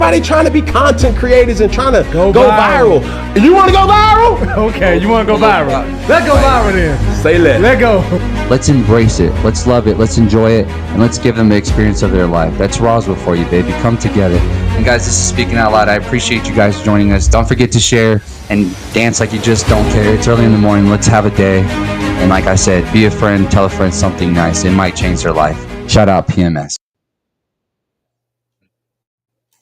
Everybody trying to be content creators and trying to go viral. You want to go viral? Okay, you want to go viral. Let's go viral then. Say less. Let go. Let's embrace it. Let's love it. Let's enjoy it. And let's give them the experience of their life. That's Roswell for you, baby. Come together. And guys, this is Speaking Out Loud. I appreciate you guys joining us. Don't forget to share and dance like you just don't care. It's early in the morning. Let's have a day. And like I said, be a friend. Tell a friend something nice. It might change their life. Shout out PMS.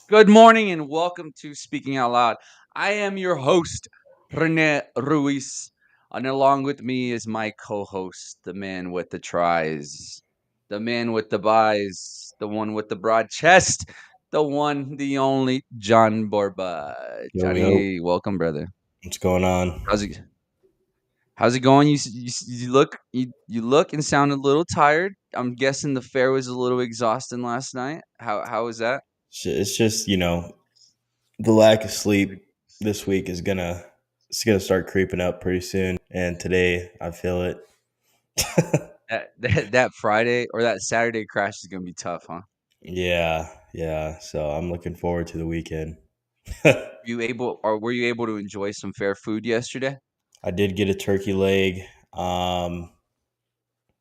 Good morning and welcome to Speaking Out Loud. I am your host, Rene Ruiz, and along with me is my co-host, the man with the tries, the man with the buys, the one with the broad chest, the one, the only, John Borba. Johnny, welcome, brother. What's going on? How's it going? You look and sound a little tired. I'm guessing the fare was a little exhausting last night. How was that? It's just, the lack of sleep this week is gonna start creeping up pretty soon. And today I feel it. That Friday or that Saturday crash is gonna be tough, huh? Yeah. So I'm looking forward to the weekend. Were you able to enjoy some fair food yesterday? I did get a turkey leg. It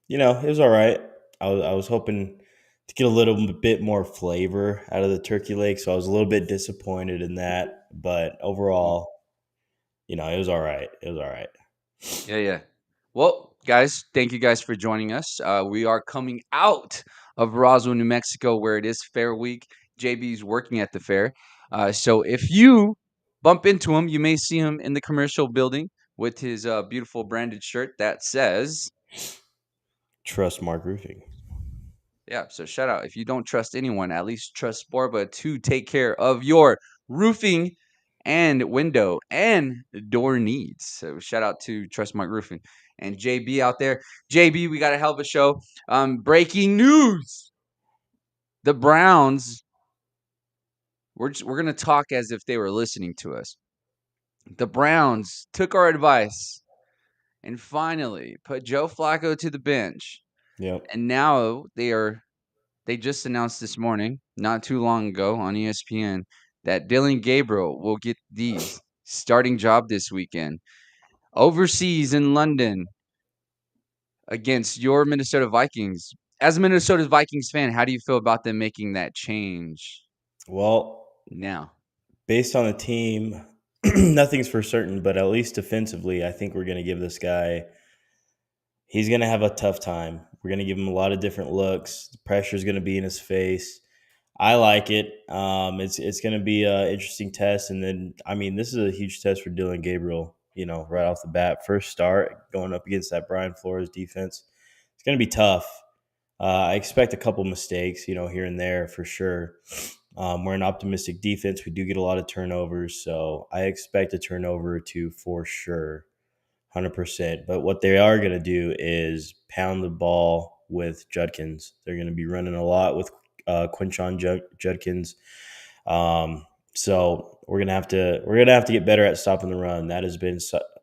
was all right. I was hoping to get a little bit more flavor out of the turkey leg, so I was a little bit disappointed in that. But overall, it was all right. It was all right. Yeah. Well, guys, thank you guys for joining us. We are coming out of Roswell, New Mexico, where it is Fair Week. JB's working at the fair. So if you bump into him, you may see him in the commercial building with his beautiful branded shirt that says... Trust Mark Roofing. Yeah, so shout out. If you don't trust anyone, at least trust Borba to take care of your roofing and window and door needs. So shout out to Trust Mark Roofing. And JB out there. JB, we got a hell of a show. Breaking news. The Browns, we're going to talk as if they were listening to us. The Browns took our advice and finally put Joe Flacco to the bench. Yep. And now they just announced this morning, not too long ago on ESPN, that Dylan Gabriel will get the starting job this weekend overseas in London against your Minnesota Vikings. As a Minnesota Vikings fan, how do you feel about them making that change Well, now? based on the team, nothing's for certain, but at least defensively, I think we're going to give this guy – he's going to have a tough time. We're going to give him a lot of different looks. The pressure's going to be in his face. I like it. It's going to be an interesting test. And then, this is a huge test for Dylan Gabriel, right off the bat. First start going up against that Brian Flores defense. It's going to be tough. I expect a couple mistakes, here and there for sure. We're an optimistic defense. We do get a lot of turnovers. So I expect a turnover or two for sure. 100%. But what they are going to do is pound the ball with Judkins. They're going to be running a lot with Quinshon Judkins. So we're gonna have to get better at stopping the run. That has been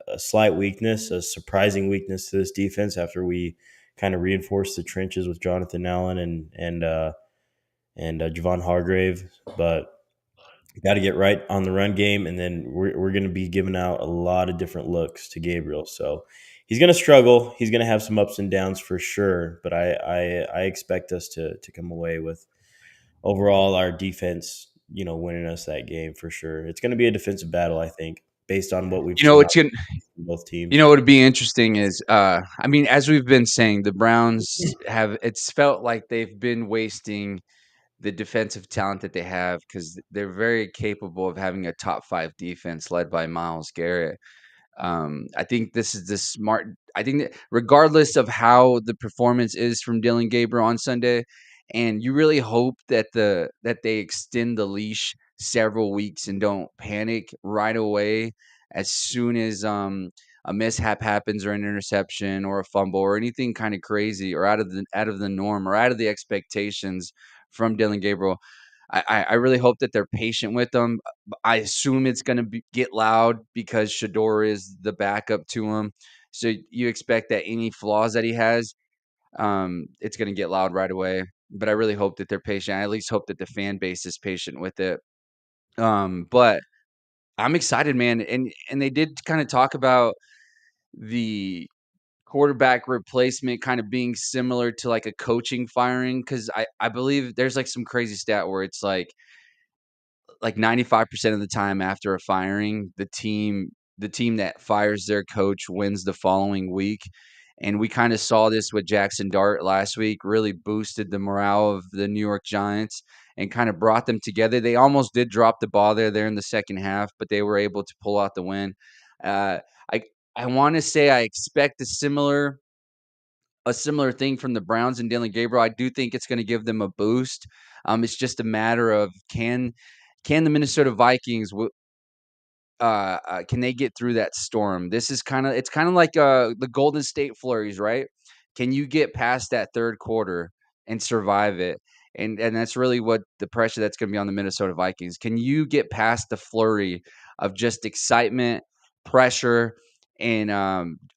a slight weakness, a surprising weakness to this defense after we kind of reinforced the trenches with Jonathan Allen and Javon Hargrave. But got to get right on the run game, and then we're going to be giving out a lot of different looks to Gabriel. So he's going to struggle. He's going to have some ups and downs for sure, but I expect us to come away with overall our defense, winning us that game for sure. It's going to be a defensive battle, I think, based on what we've seen from both teams. What would be interesting is, as we've been saying, the Browns it's felt like they've been wasting the defensive talent that they have because they're very capable of having a top 5 defense led by Myles Garrett. I think this is the smart. I think that regardless of how the performance is from Dylan Gabriel on Sunday, and you really hope that they extend the leash several weeks and don't panic right away as soon as a mishap happens or an interception or a fumble or anything kind of crazy or out of the norm or out of the expectations from Dylan Gabriel. I really hope that they're patient with them. I assume it's going to get loud because Shador is the backup to him. So you expect that any flaws that he has, it's going to get loud right away. But I really hope that they're patient. I at least hope that the fan base is patient with it. But I'm excited, man. And they did kind of talk about the quarterback replacement kind of being similar to like a coaching firing, because I believe there's like some crazy stat where it's like 95% of the time after a firing, the team that fires their coach wins the following week. And we kind of saw this with Jackson Dart last week, really boosted the morale of the New York Giants and kind of brought them together. They almost did drop the ball there in the second half, but they were able to pull out the win. Uh, I I want to say I expect a similar thing from the Browns and Dylan Gabriel. I do think it's going to give them a boost. It's just a matter of can the Minnesota Vikings can they get through that storm? It's kind of like the Golden State Flurries, right? Can you get past that third quarter and survive it? And that's really what the pressure that's going to be on the Minnesota Vikings. Can you get past the flurry of just excitement, pressure, and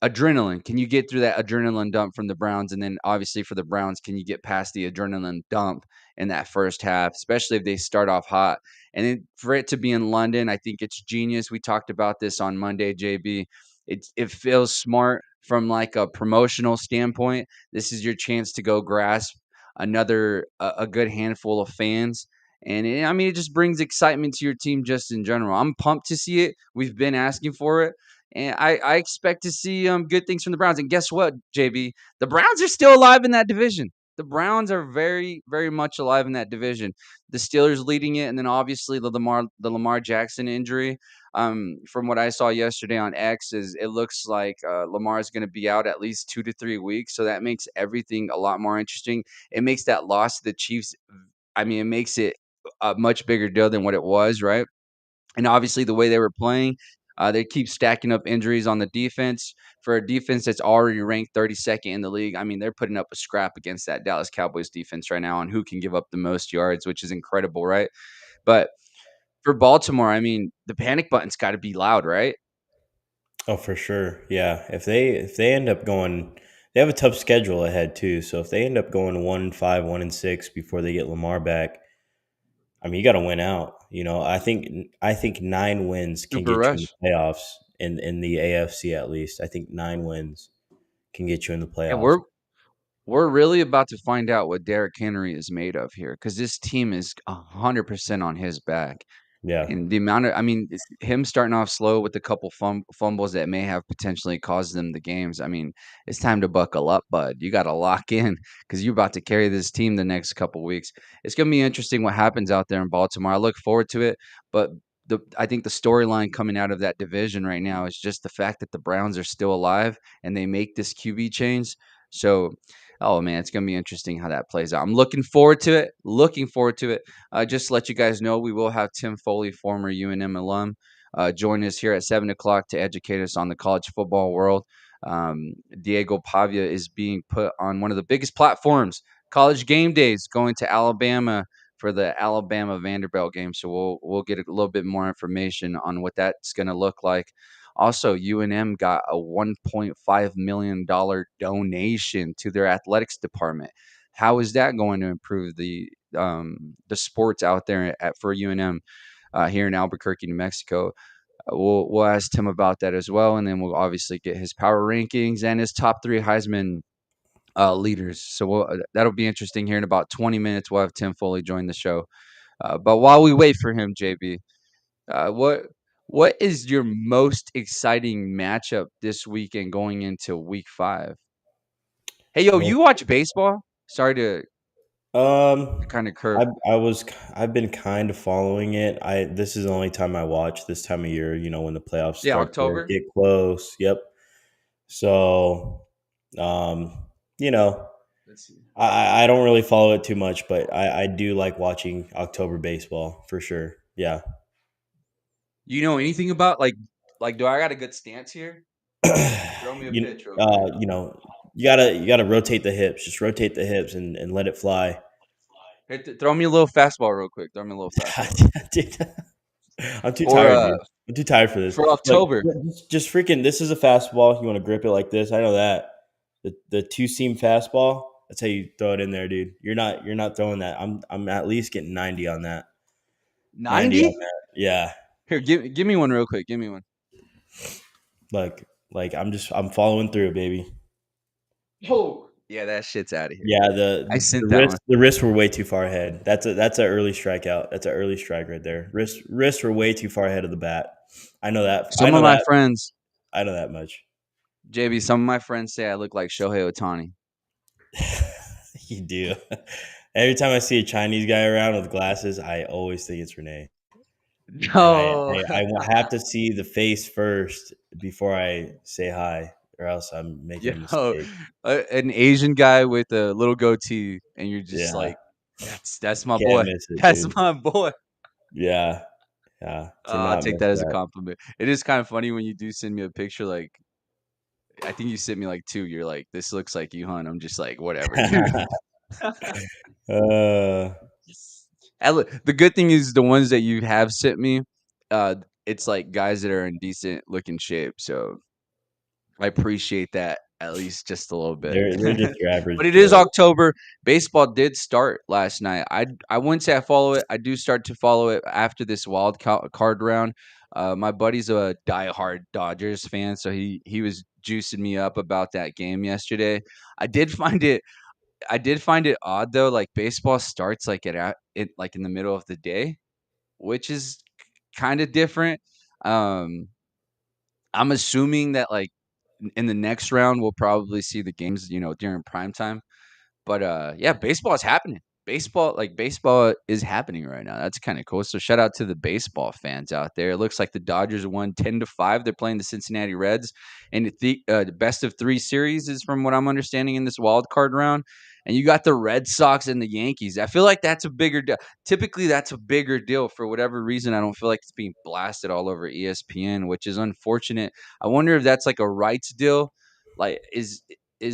adrenaline? Can you get through that adrenaline dump from the Browns? And then obviously for the Browns, can you get past the adrenaline dump in that first half, especially if they start off hot? And then for it to be in London, I think it's genius. We talked about this on Monday, JB. It feels smart from like a promotional standpoint. This is your chance to go grasp a good handful of fans. And I mean, it just brings excitement to your team just in general. I'm pumped to see it. We've been asking for it. And I expect to see good things from the Browns. And guess what, JB? The Browns are still alive in that division. The Browns are very, very much alive in that division. The Steelers leading it, and then obviously the Lamar Jackson injury. From what I saw yesterday on X, is it looks like Lamar is going to be out at least 2 to 3 weeks. So that makes everything a lot more interesting. It makes that loss to the Chiefs. I mean, it makes it a much bigger deal than what it was, right? And obviously, the way they were playing, they keep stacking up injuries on the defense. For a defense that's already ranked 32nd in the league, I mean, they're putting up a scrap against that Dallas Cowboys defense right now on who can give up the most yards, which is incredible, right? But for Baltimore, I mean, the panic button's got to be loud, right? Oh, for sure. Yeah. If they end up going, they have a tough schedule ahead too. So if they end up going 1-5, 1-6 before they get Lamar back, I mean, you got to win out. I think 9 wins can Super get you in rush. the playoffs in the AFC at least. I think 9 wins can get you in the And playoffs. we're really about to find out what Derrick Henry is made of here, because this team is 100% on his back. Yeah. And the amount of, I mean, it's him starting off slow with a couple fumbles that may have potentially caused them the games. I mean, it's time to buckle up, bud. You got to lock in because you're about to carry this team the next couple weeks. It's going to be interesting what happens out there in Baltimore. I look forward to it, but I think the storyline coming out of that division right now is just the fact that the Browns are still alive and they make this QB change. So, oh man, it's going to be interesting how that plays out. I'm looking forward to it. Looking forward to it. Just to let you guys know, we will have Tim Foley, former UNM alum, join us here at 7 o'clock to educate us on the college football world. Diego Pavia is being put on one of the biggest platforms, College Game Days, going to Alabama for the Alabama Vanderbilt game. So we'll get a little bit more information on what that's going to look like. Also, UNM got a $1.5 million donation to their athletics department. How is that going to improve the sports out there for UNM here in Albuquerque, New Mexico? We'll ask Tim about that as well, and then we'll obviously get his power rankings and his top 3 Heisman leaders. So that'll be interesting. Here in about 20 minutes, we'll have Tim Foley join the show. But while we wait for him, JB, uh, what what is your most exciting matchup this weekend going into Week 5? Hey, yo, Well, you watch baseball? Sorry to um, kind of curve. I've been kind of following it. This is the only time I watch this time of year. When the playoffs Yeah, start to October. get close. Yep. So, you know, Let's see. I don't really follow it too much, but I do like watching October baseball for sure. Yeah. You know anything about do I got a good stance here? Throw me a pitch real quick. you know, you gotta rotate the hips. Just rotate the hips and let it fly. Throw me a little fastball real quick. Throw me a little fastball real quick. Dude, I'm too For tired, dude. I'm too tired for this. for Look, October. just freaking. This is a fastball. You want to grip it like this? I know that the two seam fastball. That's how you throw it in there, dude. You're not throwing that. I'm at least getting 90 on that. 90 on 90? that. Yeah. Here, give me one real quick. Give me one. Like I'm following through, baby. Oh, yeah, that shit's out of here. Yeah, I sent that one. the wrists were way too far ahead. That's an early strikeout. That's an early strike right there. Wrists were way too far ahead of the bat. I know that. Some of my friends, I know that much. JB, some of my friends say I look like Shohei Ohtani. You do. Every time I see a Chinese guy around with glasses, I always think it's Renee. No. I have to see the face first before I say hi, or else I'm making a Yo, mistake. an Asian guy with a little goatee, and you're just Yeah, like, that's my can't boy. miss it, That's dude. my boy. Yeah. I'll Cannot take miss that as a that. compliment. It is kind of funny when you do send me a picture. Like, I think you sent me like 2. You're like, this looks like you, hun. I'm just like, whatever, dude. uh, The good thing is the ones that you have sent me, it's like guys that are in decent looking shape. So I appreciate that at least just a little bit. they're just your average But it is Joe. October. Baseball did start last night. I wouldn't say I follow it. I do start to follow it after this card round. My buddy's a diehard Dodgers fan, so he was juicing me up about that game yesterday. I did find it I did find it odd though. Like baseball starts like like in the middle of the day, which is kind of different. Um, I'm assuming that like in the next round we'll probably see the games, during prime time. But yeah, baseball is happening. Baseball is happening right now. That's kind of cool. So shout out to the baseball fans out there. It looks like the Dodgers won 10-5. They're playing the Cincinnati Reds, and the best of 3 series is from what I'm understanding in this wild card round. And you got the Red Sox and the Yankees. I feel like that's a bigger deal. Typically, that's a bigger deal. For whatever reason, I don't feel like it's being blasted all over ESPN, which is unfortunate. I wonder if that's like a rights deal. Like, is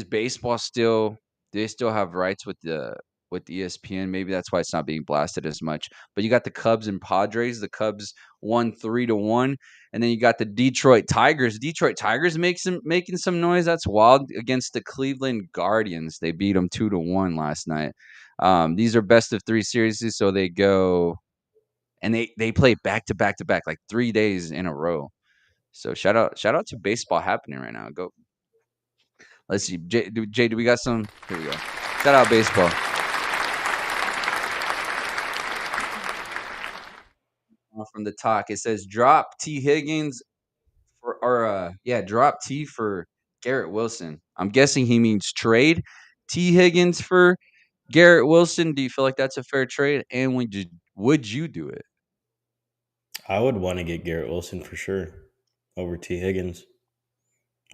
baseball still? Do they still have rights with ESPN? Maybe that's why it's not being blasted as much. But you got the Cubs and Padres. The Cubs won 3-1, and then you got the Detroit Tigers. Detroit Tigers making some noise. That's wild against the Cleveland Guardians. They beat them 2-1 last night. These are best of 3 series, so they go and they play back to back to back like 3 days in a row. So shout out to baseball happening right now. Go. Let's see. Jay, do we got some? Here we go. Shout out baseball. From the talk, it says drop T Higgins drop T for Garrett Wilson. I'm guessing he means trade T Higgins for Garrett Wilson. Do you feel like that's a fair trade? And would you do it? I would want to get Garrett Wilson for sure over T. Higgins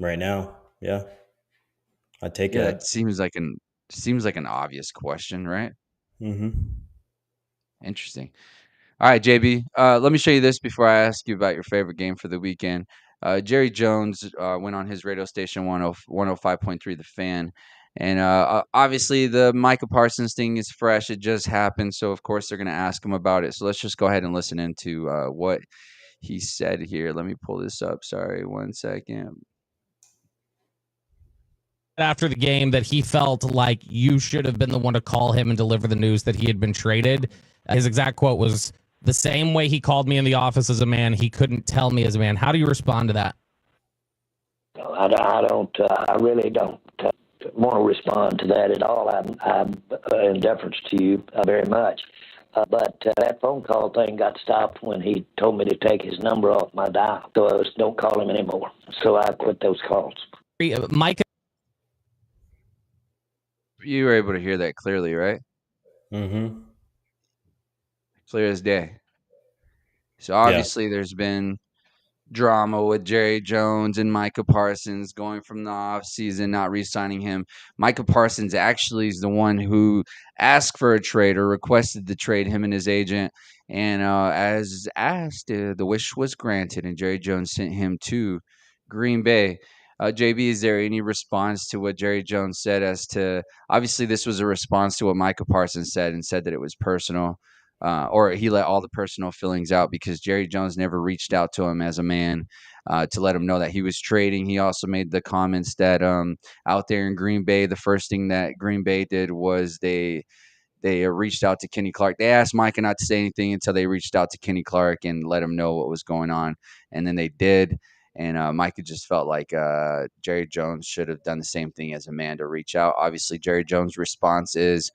right now. Yeah, I'd take Yeah, that. it seems like an obvious question, right? Mm-hmm. Interesting. All right, JB. Let me show you this before I ask you about your favorite game for the weekend. Jerry Jones went on his radio station 105.3 The Fan. And obviously, the Micah Parsons thing is fresh. It just happened. So, of course, they're going to ask him about it. So, let's just go ahead and listen into what he said here. Let me pull this up. Sorry, 1 second. After the game that he felt like you should have been the one to call him and deliver the news that he had been traded. His exact quote was, "The same way he called me in the office as a man, he couldn't tell me as a man." How do you respond to that? I really don't want to respond to that at all. I'm in deference to you very much. But that phone call thing got stopped when he told me to take his number off my dial. So I don't call him anymore. So I quit those calls. Mike, You were able to hear that clearly, right? Mm-hmm. Clear as day. So, obviously, there's been drama with Jerry Jones and Micah Parsons going from the offseason, not re-signing him. Micah Parsons actually is the one who asked for a trade or requested the trade, him and his agent. And as asked, the wish was granted, and Jerry Jones sent him to Green Bay. JB, is there any response to what Jerry Jones said as to, obviously this was a response to what Micah Parsons said and said that it was personal. Or he let all the personal feelings out because Jerry Jones never reached out to him as a man to let him know that he was trading. He also made the comments that out there in Green Bay, the first thing that Green Bay did was they they reached out to Kenny Clark. They asked Micah not to say anything until they reached out to Kenny Clark and let him know what was going on, and then they did. And Micah just felt like Jerry Jones should have done the same thing as a man to reach out. Obviously, Jerry Jones' response is,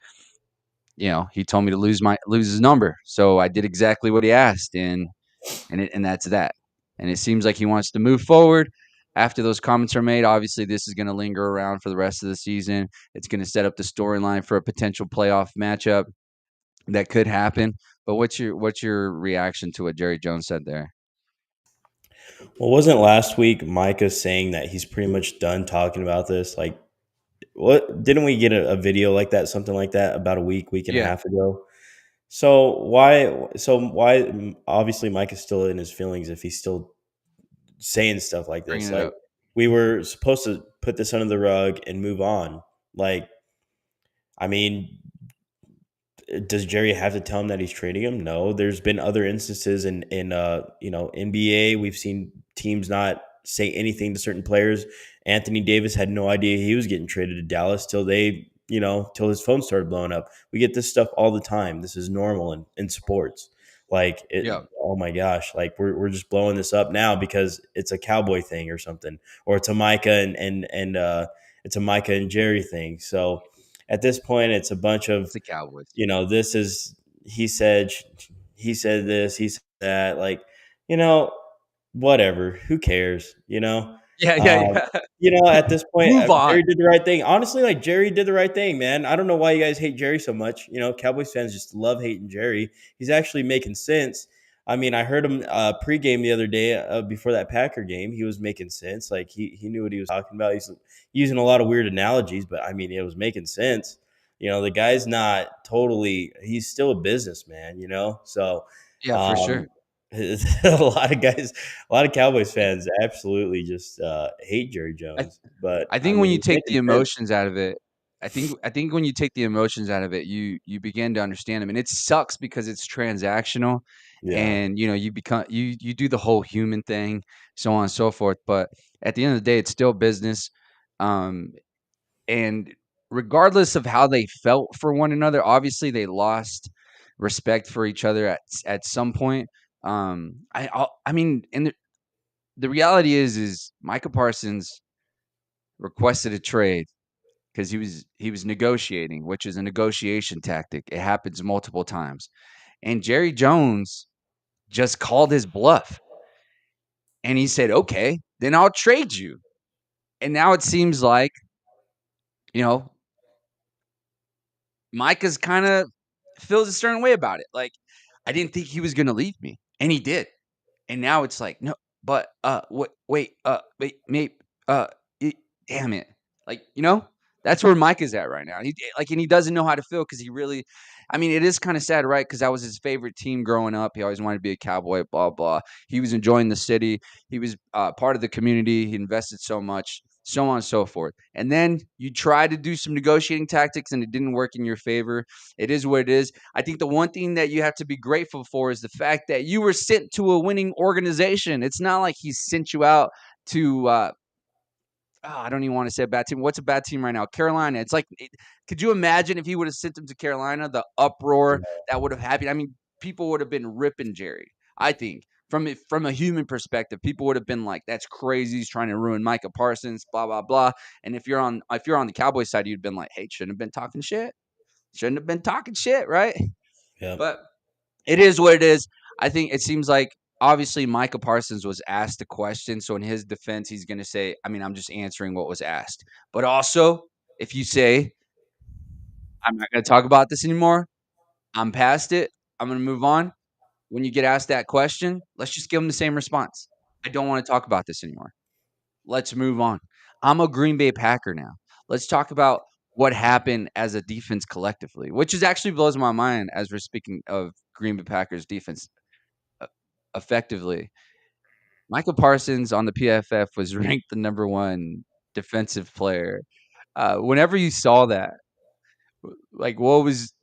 he told me to lose his number, so I did exactly what he asked, and that's that. And it seems like he wants to move forward after those comments are made. Obviously, this is going to linger around for the rest of the season. It's going to set up the storyline for a potential playoff matchup that could happen. But what's your reaction to what Jerry Jones said there? Well, wasn't last week Micah saying that he's pretty much done talking about this? Like, what didn't we get a video like that, something like that, about a week and a Yeah. half ago? So why? Obviously, Mike is still in his feelings if he's still saying stuff like this. Bringing it Like, up. we were supposed to put this under the rug and move on. Like, I mean, does Jerry have to tell him that he's trading him? No. There's been other instances in NBA. We've seen teams not say anything to certain players. Anthony Davis had no idea he was getting traded to Dallas till till his phone started blowing up. We get this stuff all the time. This is normal in sports. Like, Yeah. oh my gosh, like we're just blowing this up now because it's a Cowboy thing or something, or it's a Micah and it's a Micah and Jerry thing. So at this point, it's a bunch of, It's the Cowboys. this is, he said this, he said that, like, whatever, who cares, Yeah, um, yeah. at this point, Move on. Jerry did the right thing. Honestly, like, Jerry did the right thing, man. I don't know why you guys hate Jerry so much. Cowboys fans just love hating Jerry. He's actually making sense. I mean, I heard him pregame the other day before that Packer game. He was making sense. Like, he knew what he was talking about. He's using a lot of weird analogies, but I mean, it was making sense. The guy's not totally, he's still a businessman, So, Yeah, for sure. a lot of Cowboys fans absolutely just hate Jerry Jones. But I think when you he's take the making sense. emotions out of it, I think when you take the emotions out of it, you begin to understand them, and it sucks because it's transactional, Yeah. and you become you do the whole human thing, so on and so forth. But at the end of the day, it's still business, um, and regardless of how they felt for one another, obviously they lost respect for each other at some point. I mean, and the reality is Micah Parsons requested a trade because he was negotiating, which is a negotiation tactic. It happens multiple times. And Jerry Jones just called his bluff. And he said, "Okay, then I'll trade you." And now it seems like, you know, Micah's kind of feels a certain way about it. Like, I didn't think he was going to leave me, and he did. And now it's like, no, but wait, uh, damn it, like, that's where Mike is at right now. And he doesn't know how to feel because he really, I mean, it is kind of sad, right? Because that was his favorite team growing up. He always wanted to be a Cowboy. Blah blah. He was enjoying the city. He was part of the community. He invested so much. So on and so forth. And then you try to do some negotiating tactics and it didn't work in your favor. It is what it is. I think the one thing that you have to be grateful for is the fact that you were sent to a winning organization. It's not like he sent you out to I don't even want to say a bad team. What's a bad team right now? Carolina. It's like, could you imagine if he would have sent them to Carolina, the uproar that would have happened? I mean, people would have been ripping Jerry. I think from a human perspective, people would have been like, "That's crazy. He's trying to ruin Micah Parsons." Blah blah blah. And if you're on the Cowboys side, you'd been like, "Hey, shouldn't have been talking shit. Shouldn't have been talking shit, right?" Yeah. But it is what it is. I think it seems like obviously Micah Parsons was asked a question. So in his defense, he's going to say, I mean, I'm just answering what was asked. But also, if you say, I'm not going to talk about this anymore, I'm past it, I'm going to move on. When you get asked that question, let's just give them the same response. I don't want to talk about this anymore. Let's move on. I'm a Green Bay Packer now. Let's talk about what happened as a defense collectively, which is actually blows my mind as we're speaking of Green Bay Packers defense effectively. Michael Parsons on the PFF was ranked the number one defensive player. Whenever you saw that, like, what was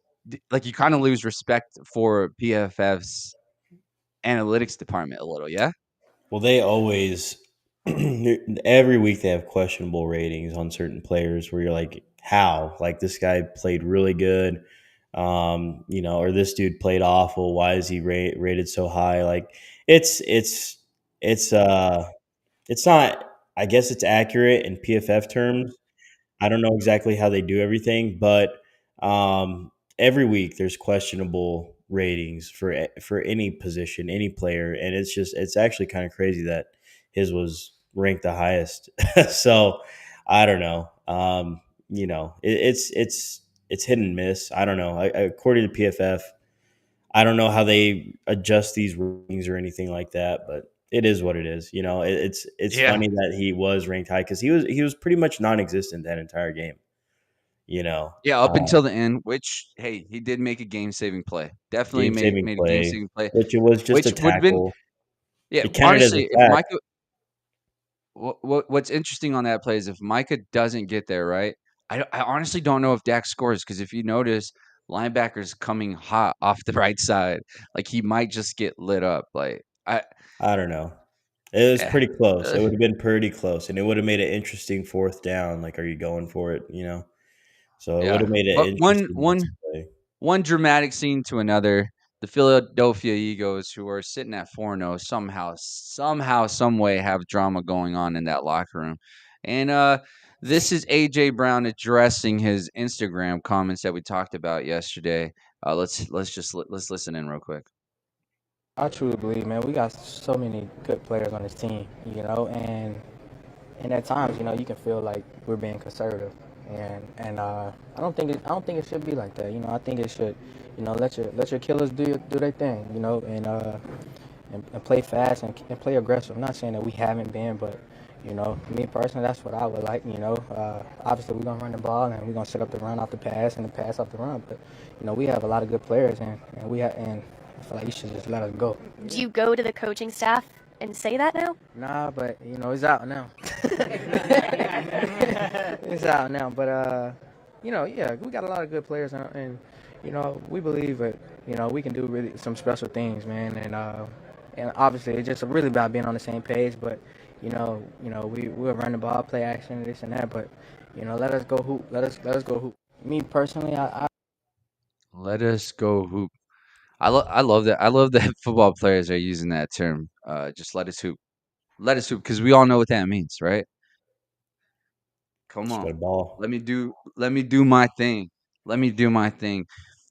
like, you kind of lose respect for PFF's analytics department a little, yeah. Well, they always every week they have questionable ratings on certain players where you're like, how? Like, this guy played really good. Or this dude played awful. Why is he rated so high? Like it's it's not. I guess it's accurate in PFF terms. I don't know exactly how they do everything, but every week there's questionable ratings for any position, any player, and it's actually kind of crazy that his was ranked the highest. So I don't know. It's hit and miss. I don't know. According to PFF, I don't know how they adjust these ratings or anything like that, but it is what it is. It's Yeah. funny that he was ranked high because he was pretty much non-existent that entire game. Yeah, up until the end, which, hey, he did make a game-saving play. Definitely Game-saving made a play, game-saving play, which it was just a which would have been, tackle. yeah, It counted as a honestly, if sack. Micah what's interesting on that play is if Micah doesn't get there, right, I honestly don't know if Dak scores because if you notice, linebacker's coming hot off the right side. Like, he might just get lit up, like, I don't know. It was eh, pretty close. uh, It would have been pretty close, and it would have made an interesting fourth down. Like, are you going for it? So it would yeah. have made an But interesting next play. one dramatic scene to another. The Philadelphia Eagles, who are sitting at 4-0, somehow, some way have drama going on in that locker room. And this is AJ Brown addressing his Instagram comments that we talked about yesterday. Let's listen in real quick. I truly believe, man, we got so many good players on this team, and at times, you can feel like we're being conservative, and I don't think it should be like that. I think it should, let your killers do their thing, and play fast and play aggressive. I'm not saying that we haven't been, but me personally, that's what I would like. Obviously we're gonna run the ball and we're gonna set up the run off the pass and the pass off the run, but we have a lot of good players and I feel like you should just let us go. Do you go to the coaching staff and say that now? Nah, but it's out now. It's out now, but yeah, we got a lot of good players, and we believe that we can do really some special things, man, and obviously it's just really about being on the same page. But we'll run the ball, play action, this and that, but let us go hoop. Let us go hoop. Me personally, I Let us go hoop. I love that. I love that football players are using that term. Just let us hoop, because we all know what that means, right? Come Just got a on, ball. let me do my thing. Let me do my thing.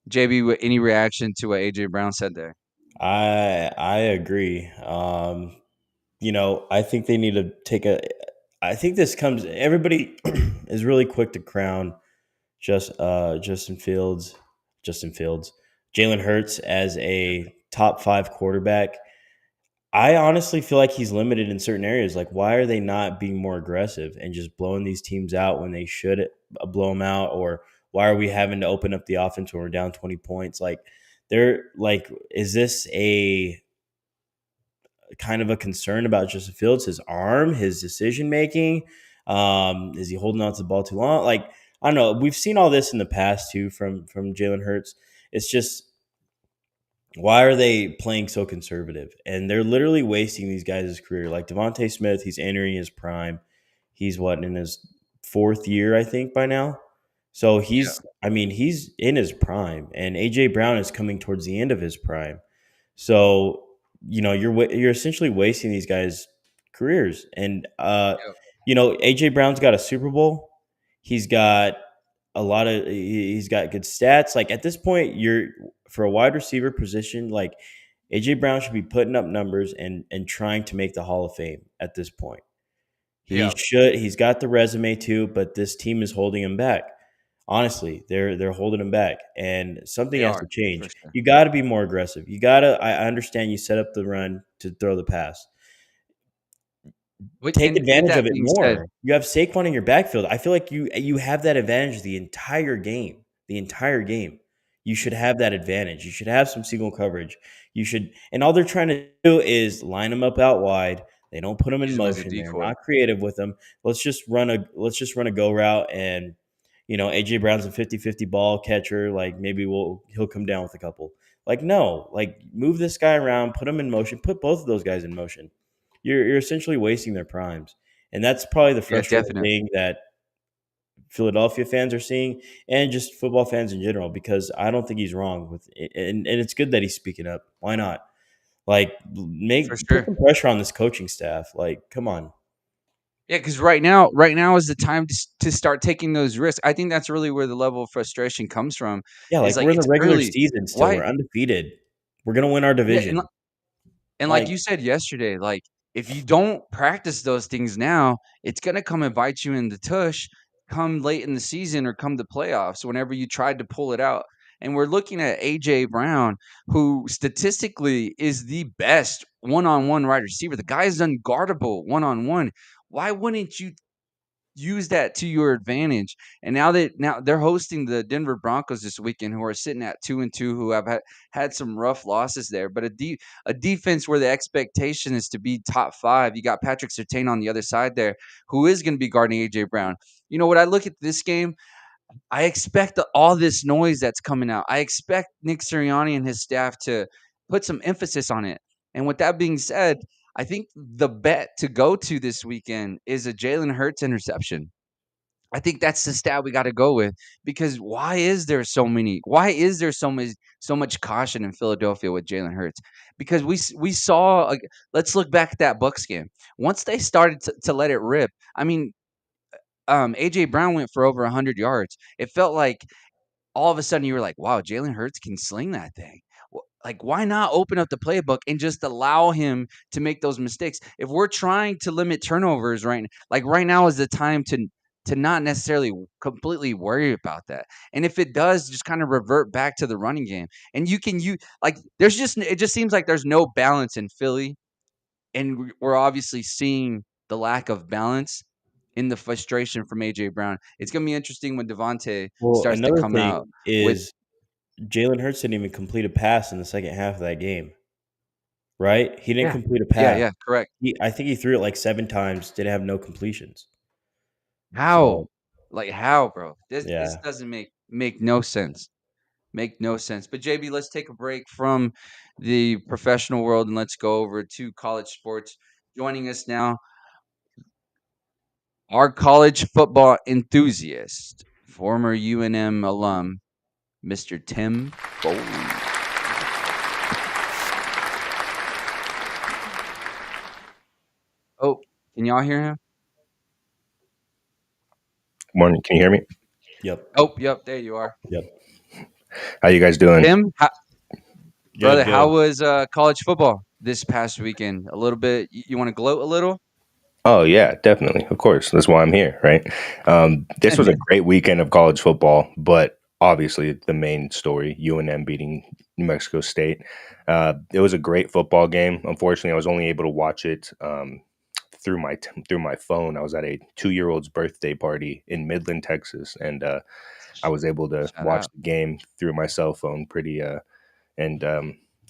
JB, any reaction to what AJ Brown said there? I agree. I think they need to take a. I think this comes. Everybody is really quick to crown Justin Fields, Jalen Hurts as a top 5 quarterback. I honestly feel like he's limited in certain areas. Like, why are they not being more aggressive and just blowing these teams out when they should blow them out? Or why are we having to open up the offense when we're down 20 points? Like, is this a kind of a concern about Justin Fields, his arm, his decision making? Is he holding on to the ball too long? Like, I don't know. We've seen all this in the past too from Jalen Hurts. It's just, why are they playing so conservative? And they're literally wasting these guys' career. Like Devontae Smith, he's entering his prime. He's in his 4th year, I think, by now. So he's in his prime, and AJ Brown is coming towards the end of his prime. So you're essentially wasting these guys' careers. And AJ Brown's got a Super Bowl. He's got he's got good stats. Like, at this point, you're for a wide receiver position, like, AJ Brown should be putting up numbers and trying to make the Hall of Fame at this point. Yeah, He's got the resume too, but this team is holding him back. Honestly, they're holding him back, and something they has to are for change. sure. You got to be more aggressive. I understand you set up the run to throw the pass. Take And with advantage that of it being said, more. You have Saquon in your backfield. I feel like you have that advantage the entire game. The entire game. You should have that advantage. You should have some single coverage. And all they're trying to do is line them up out wide. They don't put them in use him as a motion. They're decoy. not creative with them. Let's just run a go route, and AJ Brown's a 50-50 ball catcher. Like, maybe he'll come down with a couple. Like, no, like, move this guy around, put him in motion, put both of those guys in motion. You're essentially wasting their primes. And that's probably the Yeah, frustrating definitely. thing that Philadelphia fans are seeing, and just football fans in general, because I don't think he's wrong with it. And it's good that he's speaking up. Why not? Like, For put sure. some pressure on this coaching staff. Like, come on. Yeah, because right now is the time to start taking those risks. I think that's really where the level of frustration comes from. Yeah, Is like, like we're in the it's regular early. season still. Why? We're undefeated. We're gonna win our Yeah, division. and like Like, you said yesterday, like if you don't practice those things now, it's gonna come and bite you in the tush come late in the season or come the playoffs whenever you tried to pull it out. And we're looking at AJ Brown, who statistically is the best one-on-one wide receiver. The guy is unguardable one-on-one. Why wouldn't you use that to your advantage? And now they're hosting the Denver Broncos this weekend, who are sitting at 2-2, who have had some rough losses there, but a defense where the expectation is to be top 5. You got Patrick Surtain on the other side there, who is going to be guarding AJ Brown. You know what? I look at this game, I expect all this noise that's coming out. I expect Nick Sirianni and his staff to put some emphasis on it. And with that being said, I think the bet to go to this weekend is a Jalen Hurts interception. I think that's the stat we got to go with, because why is there so much caution in Philadelphia with Jalen Hurts? Because we saw let's look back at that Bucks game. Once they started to let it rip, I mean, AJ Brown went for over 100 yards. It felt like all of a sudden you were like, wow, Jalen Hurts can sling that thing. Like, why not open up the playbook and just allow him to make those mistakes? If we're trying to limit turnovers right now is the time to not necessarily completely worry about that. And if it does, just kind of revert back to the running game. And you like it just seems like there's no balance in Philly, and we're obviously seeing the lack of balance in the frustration from AJ Brown. It's gonna be interesting when Devontae well, starts to another come out thing with. is Jalen Hurts didn't even complete a pass in the second half of that game, right? He didn't Yeah, complete a yeah, pass. yeah, correct. I think he threw it like 7 times, didn't have no completions. How? So, Like how, bro? This yeah. doesn't make no sense. Make no sense. But JB, let's take a break from the professional world and let's go over to college sports. Joining us now, our college football enthusiast, former UNM alum, Mr. Tim Foley. Oh, can y'all hear him? Morning. Can you hear me? Yep. Oh, yep, there you are. Yep. How you guys doing? Tim, brother, Good, how good. was college football this past weekend? A little bit. You want to gloat a little? Oh yeah, definitely. Of course. That's why I'm here, right? This was a great weekend of college football, but obviously the main story, UNM beating New Mexico State. It was a great football game. Unfortunately, I was only able to watch it through my phone. I was at a 2-year-old's birthday party in Midland, Texas, and I was able to Shout watch out. the game through my cell phone and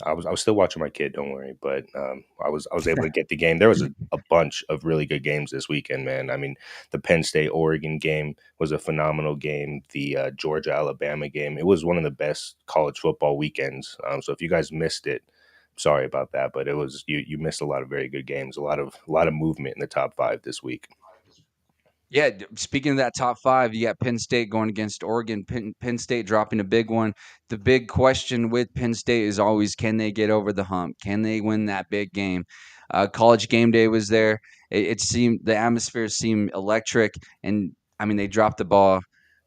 I was still watching my kid, don't worry, but I was able to get the game. There was a bunch of really good games this weekend, man. I mean, the Penn State Oregon game was a phenomenal game. The Georgia Alabama game, it was one of the best college football weekends. So if you guys missed it, sorry about that, but it was you missed a lot of very good games, a lot of movement in the top 5 this week. Yeah, speaking of that top 5, you got Penn State going against Oregon. Penn State dropping a big one. The big question with Penn State is always, can they get over the hump? Can they win that big game? College game day was there. It seemed the atmosphere seemed electric, and I mean they dropped the ball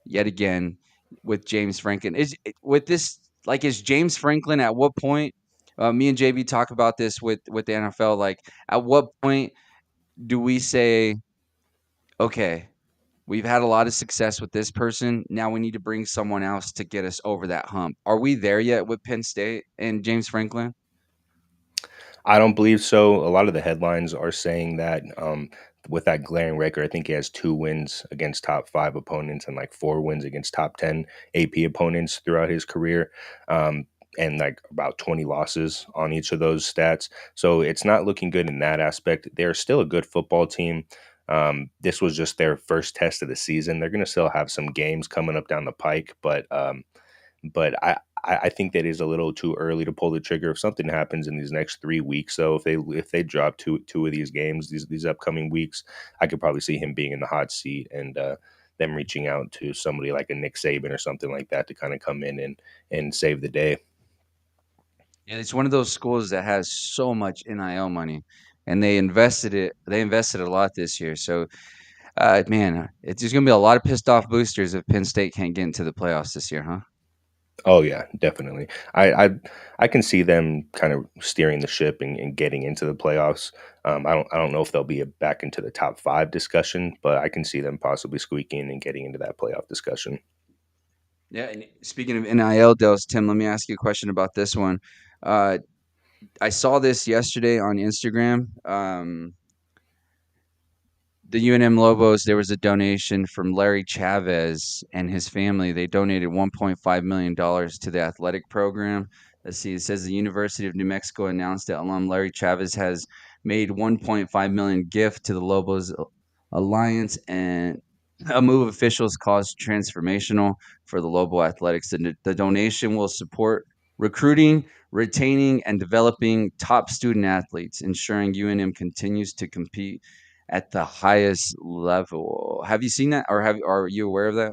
yet again with James Franklin. With this, like, is James Franklin at what point? Me and JB talk about this with the NFL. Like, at what point do we say, okay, we've had a lot of success with this person. Now we need to bring someone else to get us over that hump. Are we there yet with Penn State and James Franklin? I don't believe so. A lot of the headlines are saying that with that glaring record, I think he has 2 wins against top 5 opponents and like 4 wins against top 10 AP opponents throughout his career, and like about 20 losses on each of those stats. So it's not looking good in that aspect. They're still a good football team. This was just their first test of the season. They're going to still have some games coming up down the pike, but I think that is a little too early to pull the trigger. If something happens in these next 3 weeks, so if they drop two of these games these upcoming weeks, I could probably see him being in the hot seat and them reaching out to somebody like a Nick Saban or something like that to kind of come in and save the day. And it's one of those schools that has so much NIL money, and they invested it. They invested a lot this year. So, man, it's just gonna be a lot of pissed off boosters if Penn State can't get into the playoffs this year, huh? Oh yeah, definitely. I can see them kind of steering the ship and getting into the playoffs. I don't know if they'll be back into the top 5 discussion, but I can see them possibly squeaking and getting into that playoff discussion. Yeah. And speaking of NIL deals, Tim, let me ask you a question about this one. Uh, I saw this yesterday on Instagram. The UNM Lobos, there was a donation from Larry Chavez and his family. They donated $1.5 million to the athletic program. Let's see, it says the University of New Mexico announced that alum Larry Chavez has made $1.5 million gift to the Lobos Alliance, and a move officials caused transformational for the Lobo Athletics. The donation will support recruiting, retaining, and developing top student athletes, ensuring UNM continues to compete at the highest level. Have you seen that, or are you aware of that?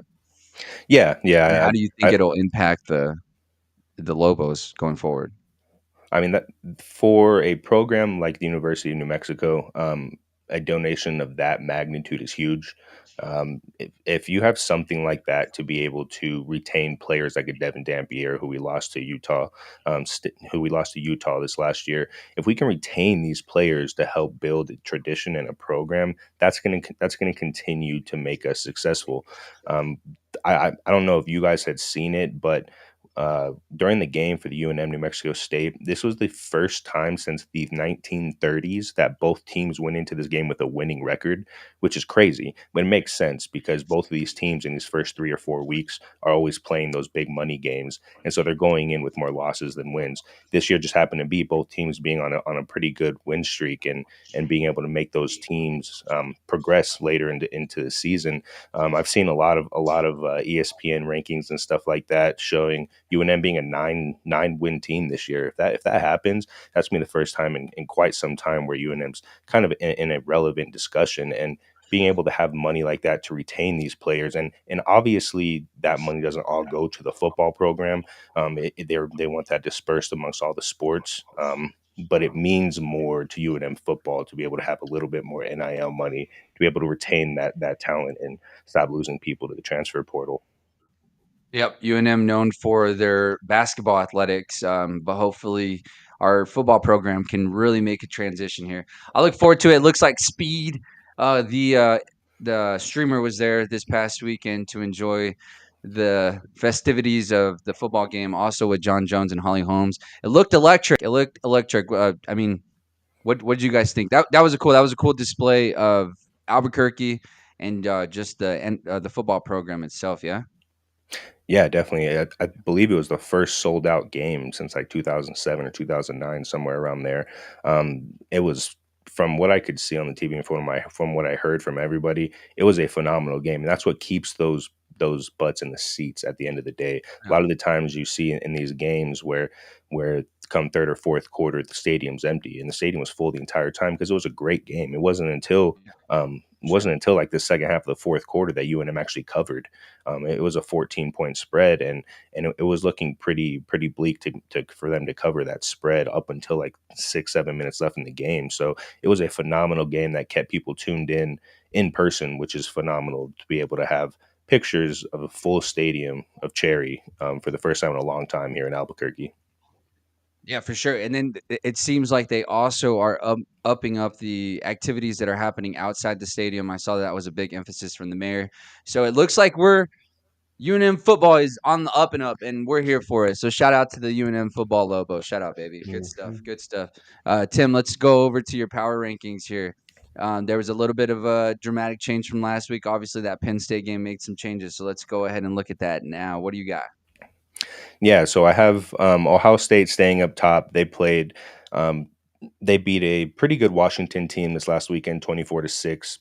Yeah, And yeah. how do you think it'll impact the Lobos going forward? I mean, that for a program like the University of New Mexico, a donation of that magnitude is huge. If you have something like that to be able to retain players like a Devin Dampier, who we lost to Utah, this last year, if we can retain these players to help build a tradition and a program, that's gonna continue to make us successful. I don't know if you guys had seen it, but during the game for the UNM New Mexico State, this was the first time since the 1930s that both teams went into this game with a winning record, which is crazy. But it makes sense because both of these teams in these first 3 or 4 weeks are always playing those big money games. And so they're going in with more losses than wins. This year just happened to be both teams being on a pretty good win streak and being able to make those teams progress later into the season. I've seen a lot of ESPN rankings and stuff like that showing UNM being a nine win team this year. If that happens, that's gonna be the first time in quite some time where UNM's kind of in a relevant discussion, and being able to have money like that to retain these players, and obviously that money doesn't all go to the football program. They want that dispersed amongst all the sports. But it means more to UNM football to be able to have a little bit more NIL money to be able to retain that talent and stop losing people to the transfer portal. Yep, UNM known for their basketball athletics, but hopefully our football program can really make a transition here. I look forward to it. It looks like Speed, the streamer, was there this past weekend to enjoy the festivities of the football game, also with John Jones and Holly Holmes. It looked electric. It looked electric. I mean, what did you guys think? That was a cool display of Albuquerque and just the football program itself. Yeah. Yeah, definitely. I believe it was the first sold out game since like 2007 or 2009, somewhere around there. It was, from what I could see on the TV and from what I heard from everybody, it was a phenomenal game, and that's what keeps those butts in the seats at the end of the day. A Yeah. lot of the times you see in these games where come third or fourth quarter the stadium's empty, and the stadium was full the entire time because it was a great game. It wasn't until Sure. like the second half of the fourth quarter that UNM actually covered. It was a 14-point spread, and it was looking pretty bleak to for them to cover that spread up until like 6-7 minutes left in the game. So it was a phenomenal game that kept people tuned in person, which is phenomenal to be able to have pictures of a full stadium of Cherry for the first time in a long time here in Albuquerque. Yeah, for sure. And then it seems like they also are upping up the activities that are happening outside the stadium. I saw that was a big emphasis from the mayor. So it looks like UNM football is on the up and up, and we're here for it. So shout out to the UNM football Lobo. Shout out, baby. Good stuff. Mhm. Good stuff. Tim, let's go over to your power rankings here. There was a little bit of a dramatic change from last week. Obviously, that Penn State game made some changes. So let's go ahead and look at that now. What do you got? Yeah, so I have Ohio State staying up top. Um, they beat a pretty good Washington team this last weekend, 24-6.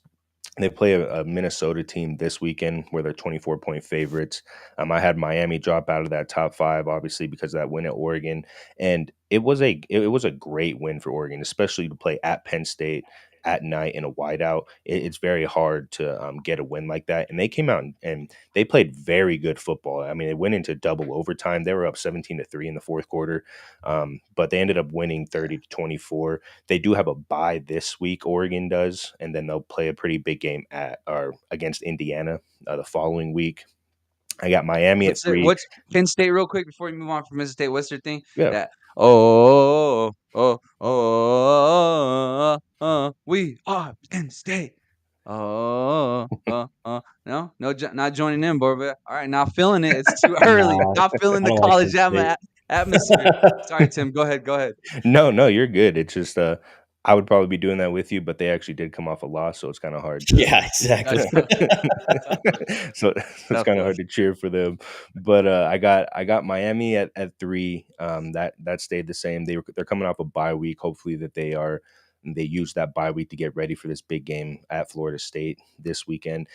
They play a Minnesota team this weekend where they're 24-point favorites. I had Miami drop out of that top 5, obviously, because of that win at Oregon, and it was a great win for Oregon, especially to play at Penn State at night in a whiteout, it's very hard to get a win like that. And they came out and they played very good football. I mean, they went into double overtime. They were up 17-3 in the fourth quarter, but they ended up winning 30-24. They do have a bye this week, Oregon does, and then they'll play a pretty big game against Indiana the following week. I got Miami at 3. What's Penn State real quick before you move on from Mississippi State? What's their thing? Yeah. That we are Penn State. No, not joining in, boy. But all right, not feeling it. It's too early. Nah, Not feeling I the don't like college Penn State. atmosphere. Sorry, Tim. Go ahead. No, you're good. It's just I would probably be doing that with you, but they actually did come off a loss, so it's kind of hard to Yeah, exactly. so it's kind of hard to cheer for them. But I got Miami at 3. That stayed the same. They're coming off a bye week. Hopefully they use that bye week to get ready for this big game at Florida State this weekend.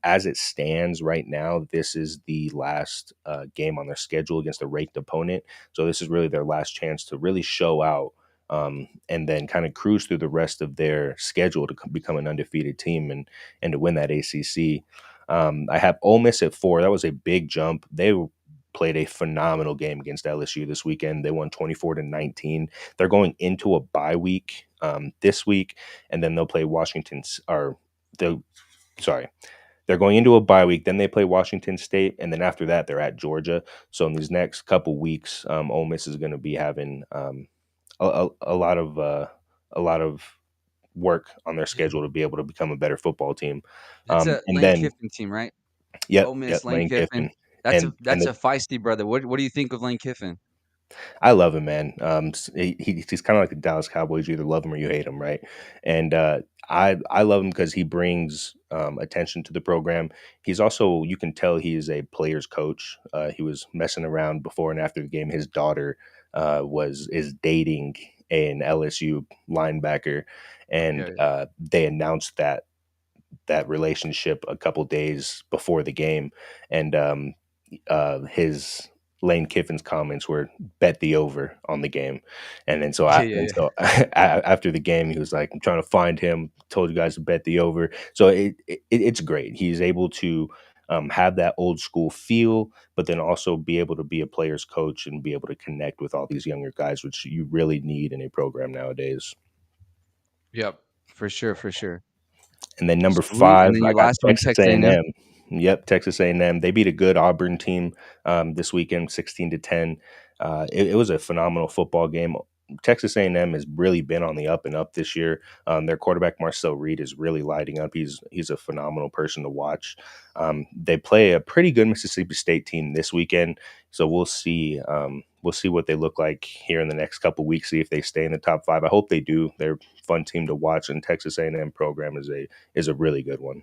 As it stands right now, this is the last game on their schedule against a ranked opponent. So this is really their last chance to really show out, and then kind of cruise through the rest of their schedule to become an undefeated team and to win that ACC. I have Ole Miss at 4. That was a big jump. They played a phenomenal game against LSU this weekend. They won 24-19. They're going into a bye week this week, and then they'll play they're going into a bye week. Then they play Washington State, and then after that, they're at Georgia. So in these next couple weeks, Ole Miss is going to be having a lot of work on their schedule to be able to become a better football team. That's a And Lane then, Kiffin team, right? yep, Ole Miss, Lane Lane Kiffin. Kiffin. That's And a feisty brother. What do you think of Lane Kiffin? I love him, man. He's kind of like the Dallas Cowboys. You either love him or you hate him, right? And I love him because he brings attention to the program. He's also, you can tell he is a player's coach. He was messing around before and after the game. His daughter is dating an LSU linebacker, and they announced that relationship a couple days before the game, and his Lane Kiffin's comments were bet the over on the game. And then so after the game, he was like, I'm trying to find him, told you guys to bet the over. So it's great. He's able to have that old school feel, but then also be able to be a player's coach and be able to connect with all these younger guys, which you really need in a program nowadays. Yep, for sure. And then number Sweet. 5, And then I your got last one, Texas Texas A&M. A&M. Yep, Texas A&M. They beat a good Auburn team this weekend, 16-10. It was a phenomenal football game. Texas A&M has really been on the up and up this year. Their quarterback Marcel Reed is really lighting up. He's a phenomenal person to watch. They play a pretty good Mississippi State team this weekend, so we'll see. We'll see what they look like here in the next couple weeks. See if they stay in the top 5. I hope they do. They're a fun team to watch, and Texas A&M program is a really good one.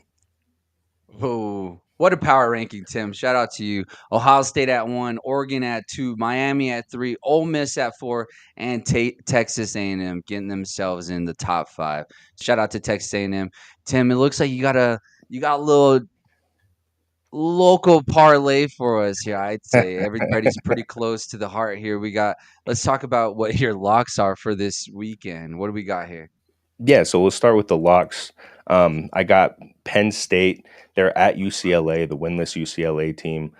Oh, what a power ranking, Tim. Shout out to you. Ohio State at 1, Oregon at 2, Miami at 3, Ole Miss at 4, and Texas A&M getting themselves in the top 5. Shout out to Texas A&M. Tim, it looks like you got a little local parlay for us here. I'd say everybody's pretty close to the heart here. Let's talk about what your locks are for this weekend. What do we got here? Yeah, so we'll start with the locks. I got Penn State. They're at UCLA, the winless UCLA team.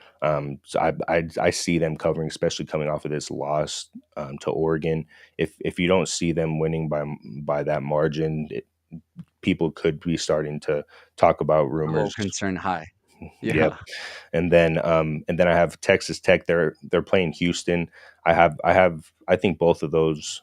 So I see them covering, especially coming off of this loss to Oregon. If you don't see them winning by that margin, people could be starting to talk about A little rumors. concern high. Yeah. Yep. And then I have Texas Tech. They're playing Houston. I think both of those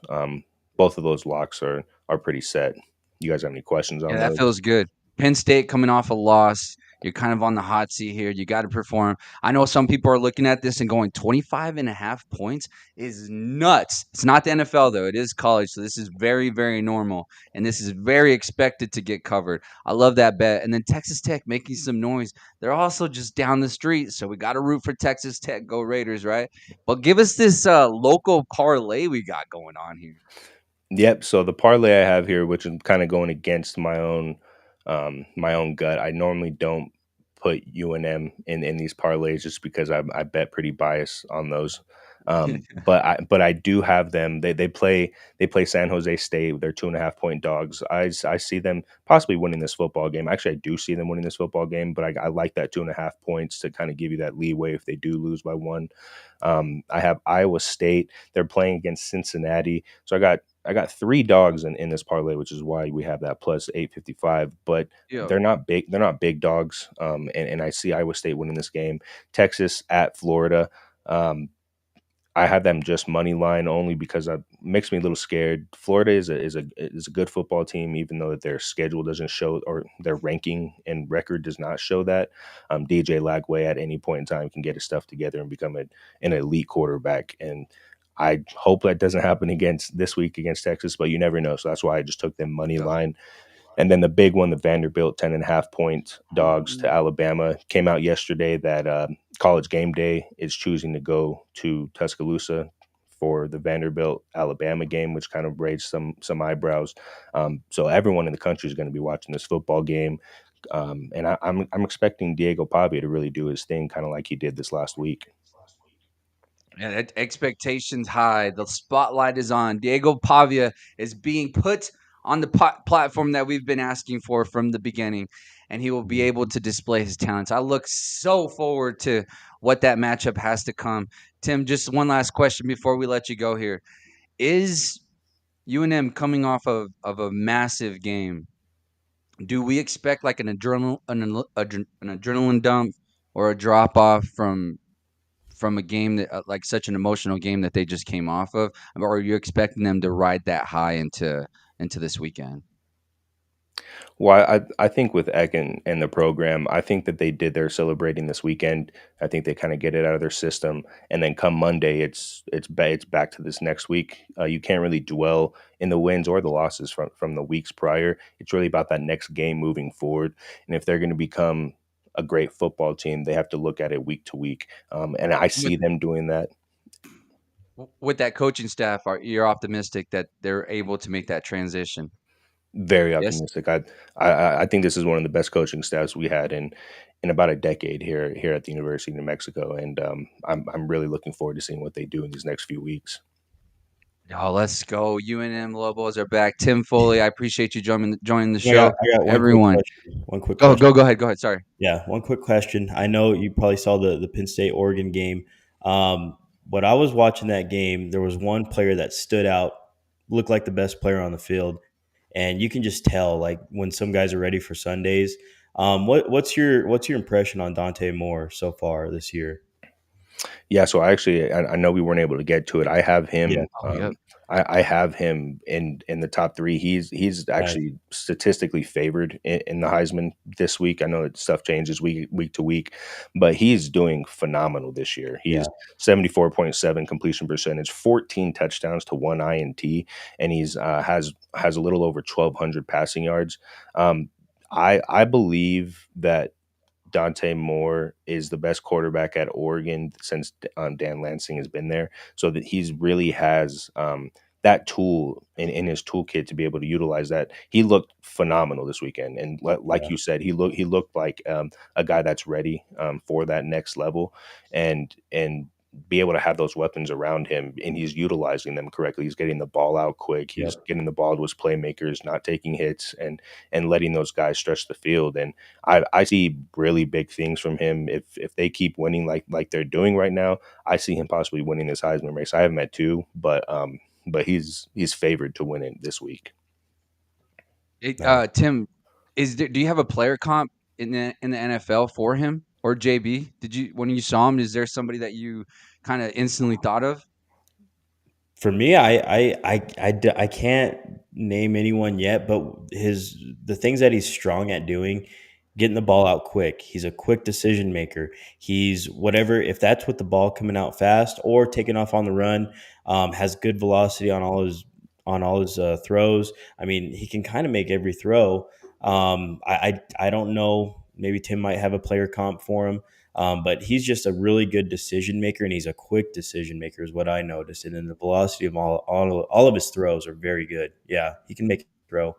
locks are pretty set. You guys have any questions on Yeah, those? that feels good. Penn State coming off a loss. You're kind of on the hot seat here. You got to perform. I know some people are looking at this and going 25.5 points is nuts. It's not the NFL, though. It is college. So this is very, very normal. And this is very expected to get covered. I love that bet. And then Texas Tech making some noise. They're also just down the street. So we got to root for Texas Tech. Go Raiders, right? But give us this local parlay we got going on here. Yep. So the parlay I have here, which is kind of going against my own gut. I normally don't put UNM in these parlays just because I bet pretty biased on those. But I do have them. They play San Jose State. They're 2.5 point dogs. I see them possibly winning this football game. Actually, I do see them winning this football game, but I like that 2.5 points to kind of give you that leeway if they do lose by one. I have Iowa State. They're playing against Cincinnati. So I got three dogs in this parlay, which is why we have that plus 855. But Yeah. they're not big. They're not big dogs. And I see Iowa State winning this game. Texas at Florida. I had them just money line only because it makes me a little scared. Florida is a good football team, even though their schedule doesn't show, or their ranking and record does not show that. DJ Lagway at any point in time can get his stuff together and become an elite quarterback. And I hope that doesn't happen this week against Texas, but you never know. So that's why I just took them money line. And then the big one, the Vanderbilt 10.5 point dogs to Alabama, came out yesterday that College Game Day is choosing to go to Tuscaloosa for the Vanderbilt Alabama game, which kind of raised some eyebrows. So everyone in the country is going to be watching this football game, and I'm expecting Diego Pavia to really do his thing, kind of like he did this last week. Yeah, expectations high. The spotlight is on. Diego Pavia is being put on the platform that we've been asking for from the beginning, and he will be able to display his talents. I look so forward to what that matchup has to come. Tim, just one last question before we let you go here. Is UNM coming off of a massive game? Do we expect like an adrenaline dump or a drop off from a game that like such an emotional game that they just came off of, or are you expecting them to ride that high into this weekend? Well, I think with Eck and the program, I think that they did their celebrating this weekend. I think they kind of get it out of their system, and then come Monday, it's back to this next week. You can't really dwell in the wins or the losses from the weeks prior. It's really about that next game moving forward, and if they're going to become a great football team, they have to look at it week to week. And I see them doing that. With that coaching staff, you're optimistic that they're able to make that transition? Very Yes. optimistic. I think this is one of the best coaching staffs we had in about a decade here at the University of New Mexico, and I'm really looking forward to seeing what they do in these next few weeks. Oh, let's go. UNM Lobos are back. Tim Foley, I appreciate you joining the I show. got Everyone, one quick go question. go ahead. Go ahead. Sorry. Yeah, one quick question. I know you probably saw the Penn State Oregon game. But I was watching that game. There was one player that stood out, looked like the best player on the field, and you can just tell like when some guys are ready for Sundays. What's your impression on Dante Moore so far this year? Yeah, so I know we weren't able to get to it. I have him. Yeah. Yep. I have him in the top three. He's actually statistically favored in the Heisman this week. I know that stuff changes week to week, but he's doing phenomenal this year. He's 74.7 completion percentage, 14 touchdowns to 1 INT, and he's has a little over 1,200 passing yards. I believe that Dante Moore is the best quarterback at Oregon since Dan Lansing has been there, so that he's really has that tool in his toolkit to be able to utilize that. He looked phenomenal this weekend, and like you said, he looked like a guy that's ready for that next level, and be able to have those weapons around him, and he's utilizing them correctly. He's getting the ball out quick. He's getting the ball to his playmakers, not taking hits, and letting those guys stretch the field. And I see really big things from him. If they keep winning like they're doing right now, I see him possibly winning this Heisman race. I have him at 2, but he's favored to win it this week. Tim, do you have a player comp in the NFL for him or JB? Did you, when you saw him, is there somebody that you kind of instantly thought of? For me, I can't name anyone yet, but the things that he's strong at doing, getting the ball out quick. He's a quick decision maker. He's whatever, if that's with the ball coming out fast or taking off on the run, has good velocity on all his throws. I mean, he can kind of make every throw. I don't know. Maybe Tim might have a player comp for him. But he's just a really good decision maker, and he's a quick decision maker, is what I noticed. And then the velocity of all of his throws are very good. Yeah, he can make a throw.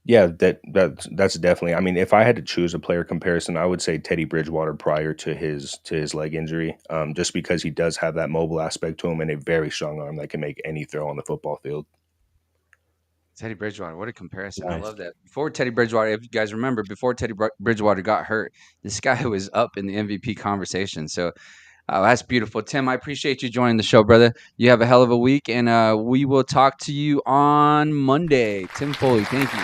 Yeah, that's definitely. I mean, if I had to choose a player comparison, I would say Teddy Bridgewater prior to his leg injury, just because he does have that mobile aspect to him and a very strong arm that can make any throw on the football field. Teddy Bridgewater, what a comparison. I Nice. love that. Before Teddy Bridgewater, if you guys remember, before Bridgewater got hurt, this guy was up in the MVP conversation. So that's beautiful. Tim, I appreciate you joining the show, brother. You have a hell of a week, and we will talk to you on Monday. Tim Foley, thank you.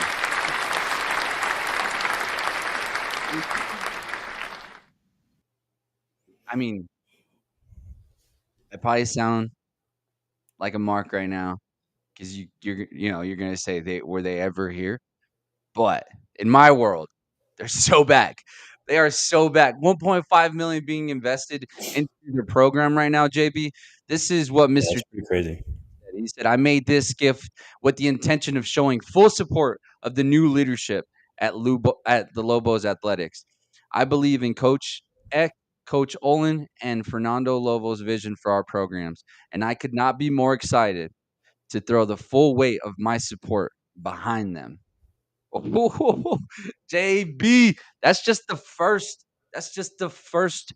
I mean, I probably sound like a mark right now because you're gonna say they were they ever here, but in my world, they're so back. They are so back. 1.5 million being invested into their program right now, JB. This is what Yeah, Mr. that's pretty crazy. He said, I made this gift with the intention of showing full support of the new leadership at the Lobos Athletics. I believe in Coach Eck, Coach Olin, and Fernando Lobo's vision for our programs, and I could not be more excited to throw the full weight of my support behind them. JB, that's just the first. That's just the first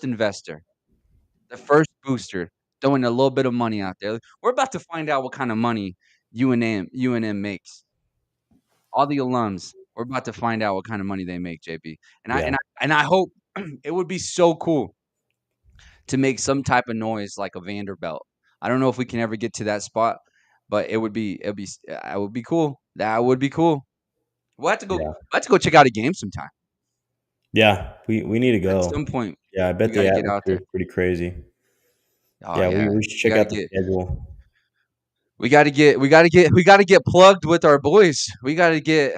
investor, the first booster throwing a little bit of money out there. We're about to find out what kind of money UNM makes. All the alums, we're about to find out what kind of money they make, JB. And I Yeah. and I and I hope it would be so cool to make some type of noise like a Vanderbilt. I don't know if we can ever get to that spot, but it would be cool. That would be cool. Yeah. We'll have to go check out a game sometime. Yeah. We need to At go. some point, Yeah, I we bet got the to get out atmosphere there. is pretty crazy. Oh Yeah, yeah, we should we check got to out the get schedule. we got to get plugged with our boys. We got to get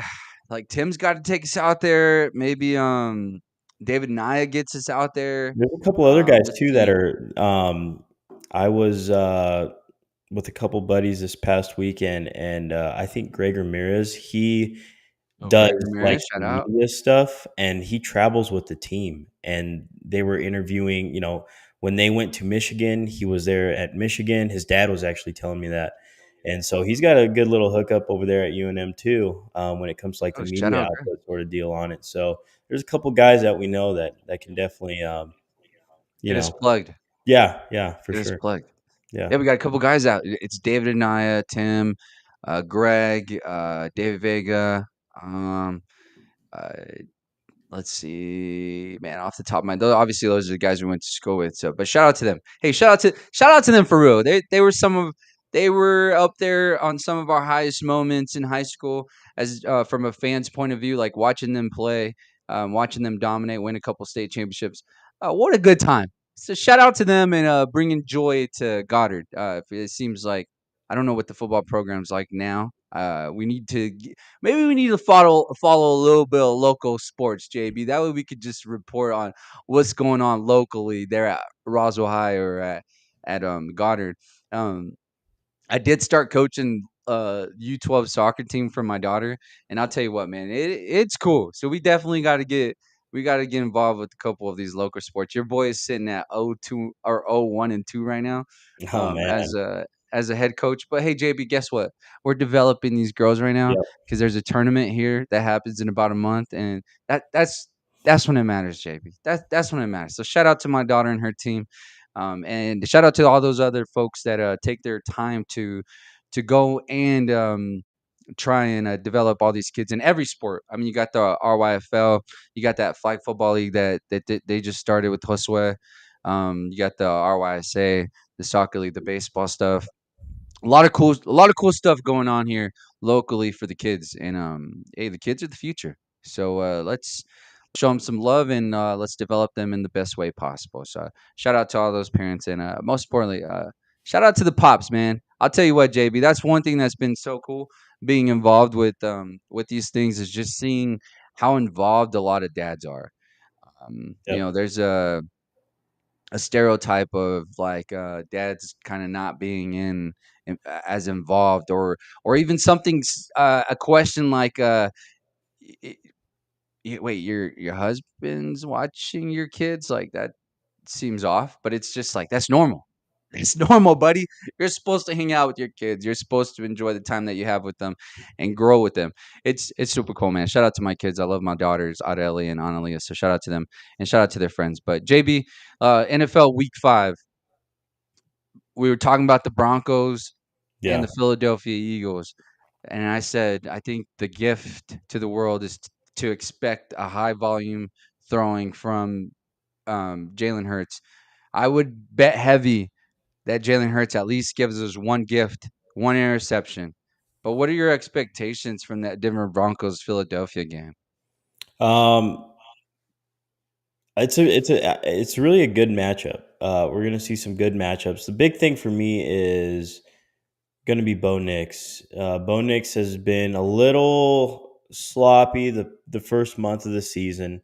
like Tim's got to take us out there. Maybe David Naya gets us out there There's a couple other guys with the too that team. are I was with a couple buddies this past weekend, and I think Greg Ramirez, he Oh, does Greg like Ramirez, shout the out. media stuff, and he travels with the team, and they were interviewing, when they went to Michigan, he was there at Michigan. His dad was actually telling me that. And so he's got a good little hookup over there at UNM too, when it comes to like the Oh, shout media out, Greg. outlet sort of deal on it. So there's a couple guys that we know that can definitely, you Get us know, plugged. yeah, for Get us sure. plugged. Yeah. Yeah, we got a couple guys out. It's David Anaya, Tim, Greg, David Vega. Um, uh, let's see, man, off the top of my, obviously those are the guys we went to school with. So, but shout out to them. Hey, shout out to them for real. They were up there on some of our highest moments in high school as from a fan's point of view, like watching them play, watching them dominate, win a couple state championships. What a good time! So shout out to them and bringing joy to Goddard. It seems like I don't know what the football program's like now. We need to maybe we need to follow a little bit of local sports, JB. That way we could just report on what's going on locally there at Roswell High or at Goddard. Um, I did start coaching U12 soccer team for my daughter, and I'll tell you what, man, it's cool. So we got to get involved with a couple of these local sports. Your boy is sitting at 0-2 or 0-1-2 right now, Oh man. as a head coach. But hey, JB, guess what? We're developing these girls right now Yep. because there's a tournament here that happens in about a month, and that's when it matters, JB. That's when it matters. So shout out to my daughter and her team. And shout out to all those other folks that take their time to go and try and develop all these kids in every sport. I mean, you got the RYFL, you got that flag football league that they just started with Josue. You got the RYSA, the soccer league, the baseball stuff. A lot of cool stuff going on here locally for the kids. And hey, the kids are the future. So let's show them some love and let's develop them in the best way possible. So shout out to all those parents and most importantly, shout out to the pops, man. I'll tell you what, JB, that's one thing that's been so cool being involved with these things is just seeing how involved a lot of dads are. Yep. There's a stereotype of like dads kind of not being as involved or even a question like y- wait, your husband's watching your kids, like that seems off, but it's just like that's normal. It's normal, buddy. You're supposed to hang out with your kids. You're supposed to enjoy the time that you have with them and grow with them. It's super cool, man. Shout out to my kids. I love my daughters, Adeli and Analia. So shout out to them and shout out to their friends. But JB, NFL Week 5, we were talking about the Broncos and Yeah. the Philadelphia Eagles, and I said I think the gift to the world is to expect a high volume throwing from Jalen Hurts. I would bet heavy that Jalen Hurts at least gives us one gift, one interception. But what are your expectations from that Denver Broncos Philadelphia game? Um, it's really a good matchup. We're gonna see some good matchups. The big thing for me is going to be Bo Nix. Bo Nix has been a little sloppy the first month of the season.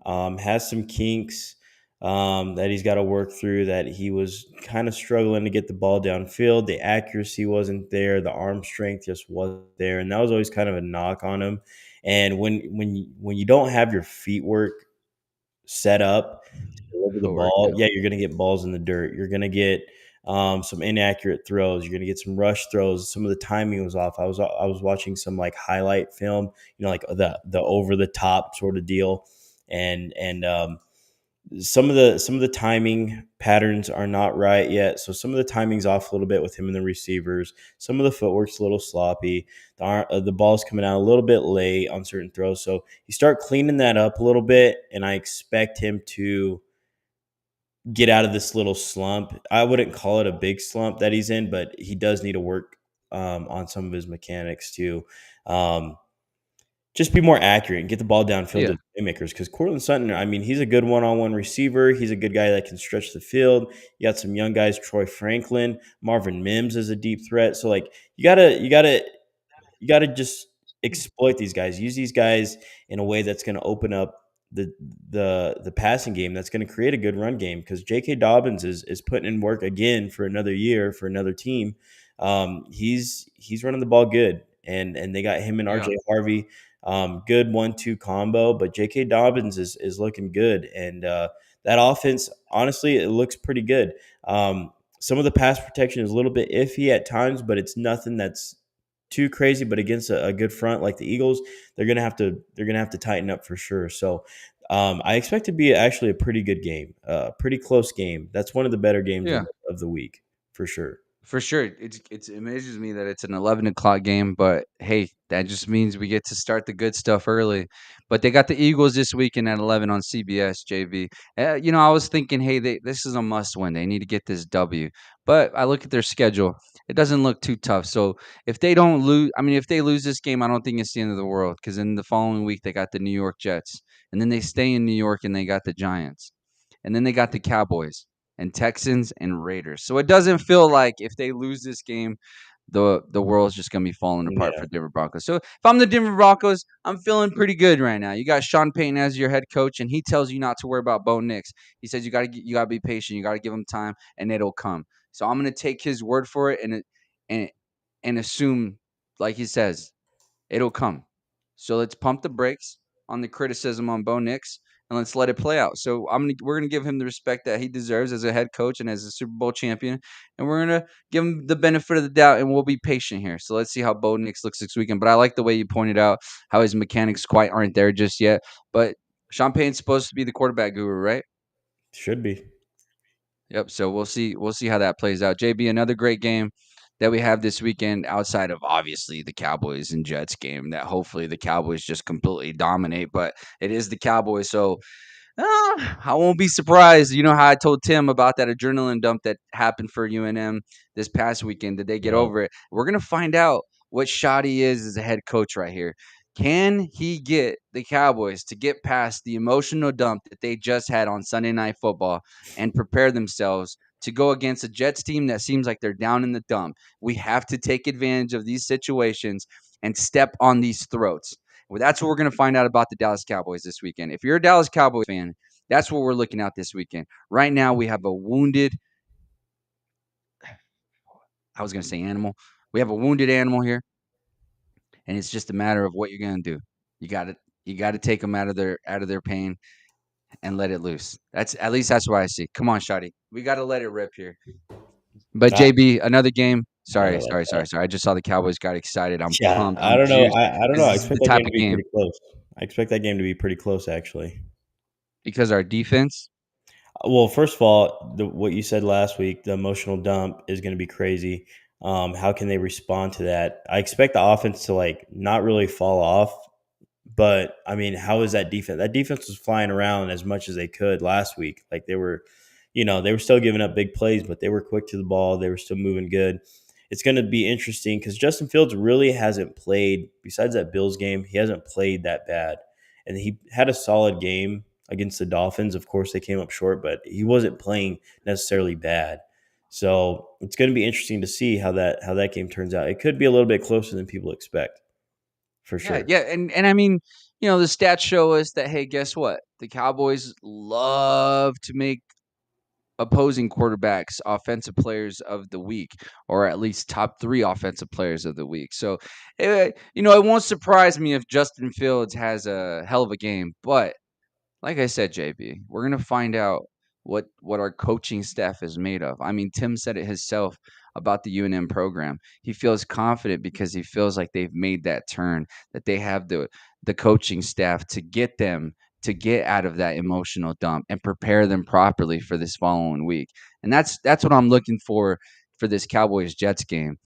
Has some kinks that he's got to work through. That he was kind of struggling to get the ball downfield. The accuracy wasn't there. The arm strength just wasn't there, and that was always kind of a knock on him. And when you don't have your feet work set up to deliver the Footwork, ball, yeah. yeah, you're going to get balls in the dirt. You're going to get some inaccurate throws. You're going to get some rush throws. Some of the timing was off. I was watching some like highlight film, like the over the top sort of deal, and some of the timing patterns are not right yet. So some of the timing's off a little bit with him and the receivers. Some of the footwork's a little sloppy. The ball's coming out a little bit late on certain throws. So you start cleaning that up a little bit, and I expect him to get out of this little slump. I wouldn't call it a big slump that he's in, but he does need to work on some of his mechanics too. Um, just be more accurate and get the ball downfield Yeah. to the playmakers. Because Cortland Sutton, I mean, he's a good one-on-one receiver. He's a good guy that can stretch the field. You got some young guys, Troy Franklin, Marvin Mims is a deep threat. So like you gotta just exploit these guys. Use these guys in a way that's going to open up the passing game. That's going to create a good run game because J.K. Dobbins is putting in work again for another year for another team. He's running the ball good, and they got him and Yeah. R.J. Harvey. Good 1-2 combo, but J.K. Dobbins is looking good, and that offense, honestly, it looks pretty good. Some of the pass protection is a little bit iffy at times, but it's nothing that's too crazy. But against a good front like the Eagles, they're gonna have to tighten up for sure. So I expect to be actually a pretty good game, pretty close game. That's one of the better games Yeah. of the week for sure. For sure. It amazes me that it's an 11 o'clock game, but hey, that just means we get to start the good stuff early. But they got the Eagles this weekend at 11 on CBS, JV. I was thinking, hey, this is a must win. They need to get this W. But I look at their schedule. It doesn't look too tough. So if they don't lose, I mean, if they lose this game, I don't think it's the end of the world because in the following week, they got the New York Jets. And then they stay in New York and they got the Giants. And then they got the Cowboys and Texans and Raiders. So it doesn't feel like if they lose this game, the world's just gonna be falling apart Yeah, for Denver Broncos. So if I'm the Denver Broncos, I'm feeling pretty good right now. You got Sean Payton as your head coach, and he tells you not to worry about Bo Nix. He says you gotta be patient, you gotta give him time, and it'll come. So I'm gonna take his word for it and and assume, like he says, it'll come. So let's pump the brakes on the criticism on Bo Nix and let's let it play out. So we're gonna give him the respect that he deserves as a head coach and as a Super Bowl champion, and we're gonna give him the benefit of the doubt, and we'll be patient here. So let's see how Bo Nix looks this weekend. But I like the way you pointed out how his mechanics quite aren't there just yet. But Sean Payton's supposed to be the quarterback guru, right? should be. Yep. So we'll see. We'll see how that plays out. JB, another great game that we have this weekend outside of obviously the Cowboys and Jets game that hopefully the Cowboys just completely dominate, but it is the Cowboys. So I won't be surprised. You know how I told Tim about that adrenaline dump that happened for UNM this past weekend? Did they get Yeah. over it? We're going to find out what Shoddy is as a head coach right here. Can he get the Cowboys to get past the emotional dump that they just had on Sunday Night Football and prepare themselves to go against a Jets team that seems like they're down in the dump? We have to take advantage of these situations and step on these throats. Well, that's what we're going to find out about the Dallas Cowboys this weekend. If you're a Dallas Cowboys fan, that's what we're looking at this weekend. Right now, we have a wounded, I was going to say animal. We have a wounded animal here, and it's just a matter of what you're going to do. You got to take them out of their pain and let it loose. That's at least that's what I see. Come on, Shotty. We got to let it rip here. But I, JB, another game. I don't Sorry, know about sorry, that. sorry, sorry. I just saw the Cowboys got excited. I'm Yeah, pumped. I I'm don't know. juiced I don't know. because I this is the expect that type game to of be game pretty close. I expect that game to be pretty close, actually. because our defense. Well, first of all, what you said last week, the emotional dump is going to be crazy. How can they respond to that? I expect the offense to like not really fall off, but I mean, how is that defense? That defense was flying around as much as they could last week. Like they were, they were still giving up big plays, but they were quick to the ball. They were still moving good. It's going to be interesting because Justin Fields really hasn't played, besides that Bills game, he hasn't played that bad. And he had a solid game against the Dolphins. Of course, they came up short, but he wasn't playing necessarily bad. So it's going to be interesting to see how that game turns out. It could be a little bit closer than people expect, for Yeah, sure. yeah, and I mean, the stats show us that hey, guess what? The Cowboys love to make opposing quarterbacks offensive players of the week, or at least top 3 offensive players of the week. So, it won't surprise me if Justin Fields has a hell of a game, but like I said, JB, we're gonna find out what our coaching staff is made of. I mean, Tim said it himself about the UNM program. He feels confident because he feels like they've made that turn, that they have the coaching staff to get them to get out of that emotional dump and prepare them properly for this following week. And that's what I'm looking for this Cowboys Jets game.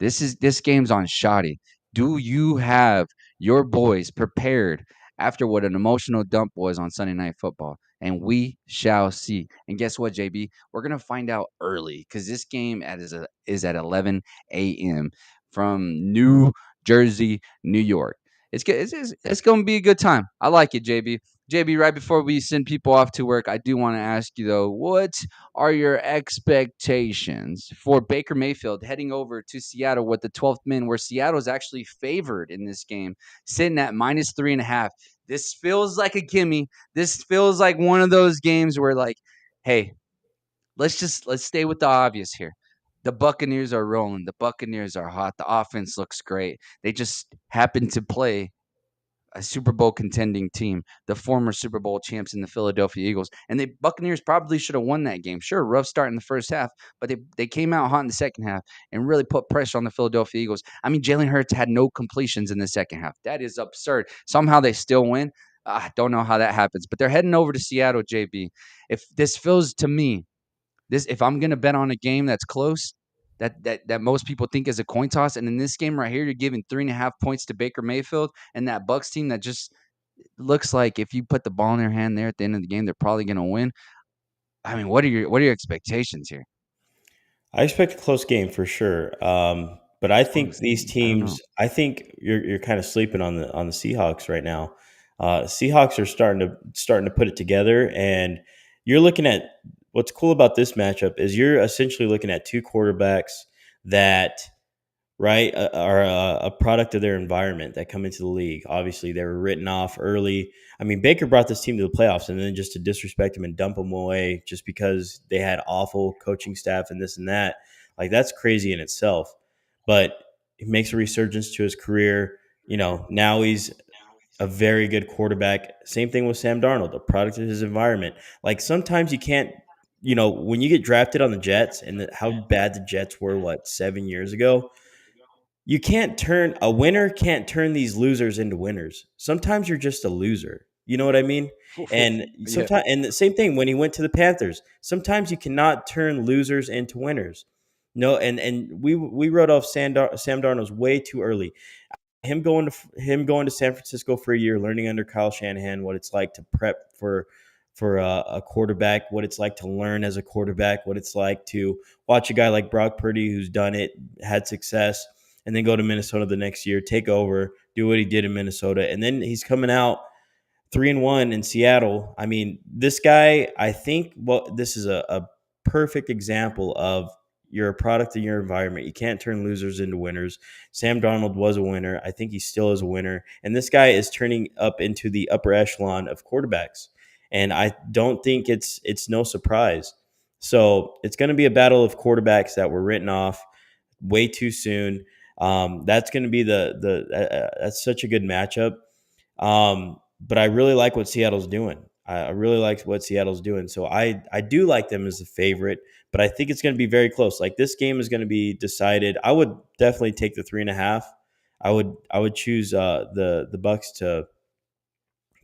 This game's on shoddy. Do you have your boys prepared after what an emotional dump was on Sunday Night Football? And we shall see. And guess what, JB? We're gonna find out early because this game is at 11 a.m. from New Jersey, New York. It's going to be a good time. I like it, JB. JB, right before we send people off to work, I do want to ask you though, what are your expectations for Baker Mayfield heading over to Seattle with the 12th man, where Seattle is actually favored in this game, sitting at -3.5? This feels like a gimme. This feels like one of those games where, like, hey, let's stay with the obvious here. The Buccaneers are rolling. The Buccaneers are hot. The offense looks great. They just happen to play a Super Bowl contending team, the former Super Bowl champs in the Philadelphia Eagles. And the Buccaneers probably should have won that game. Sure, rough start in the first half, but they came out hot in the second half and really put pressure on the Philadelphia Eagles. I mean, Jalen Hurts had no completions in the second half. That is absurd. Somehow they still win. I don't know how that happens, but they're heading over to Seattle, JB. If this feels to me, if I'm gonna bet on a game that's close, that most people think is a coin toss, and in this game right here, you're giving 3.5 points to Baker Mayfield and that Bucks team that just looks like if you put the ball in their hand there at the end of the game, they're probably gonna win. I mean, what are your expectations here? I expect a close game for sure. But I think Close these game. I don't know. teams. I think you're kind of sleeping on the Seahawks right now. Seahawks are starting to put it together, and you're looking at what's cool about this matchup is you're essentially looking at two quarterbacks that right, are a product of their environment that come into the league. Obviously, they were written off early. I mean, Baker brought this team to the playoffs, and then just to disrespect him and dump him away just because they had awful coaching staff and this and that, like that's crazy in itself. But he makes a resurgence to his career. Now he's a very good quarterback. Same thing with Sam Darnold, a product of his environment. Like sometimes you can't. When you get drafted on the Jets and how bad the Jets were, 7 years ago, you can't turn a winner can't turn these losers into winners. Sometimes you're just a loser. You know what I mean? And Yeah. sometimes, and the same thing when he went to the Panthers. Sometimes you cannot turn losers into winners. No, and we wrote off Sam Darnold way too early. Him going to San Francisco for a year, learning under Kyle Shanahan what it's like to prep for a quarterback, what it's like to learn as a quarterback, what it's like to watch a guy like Brock Purdy who's done it, had success, and then go to Minnesota the next year, take over, do what he did in Minnesota, and then he's coming out 3-1 in Seattle. I mean, this guy, I think, this is a perfect example of you're a product of your environment. You can't turn losers into winners. Sam Darnold was a winner. I think he still is a winner. And this guy is turning up into the upper echelon of quarterbacks. And I don't think it's no surprise. So it's going to be a battle of quarterbacks that were written off way too soon. That's going to be that's such a good matchup. But I really like what Seattle's doing. I really like what Seattle's doing. So I do like them as a favorite, but I think it's going to be very close. Like this game is going to be decided. I would definitely take the 3.5. I would choose the Bucks to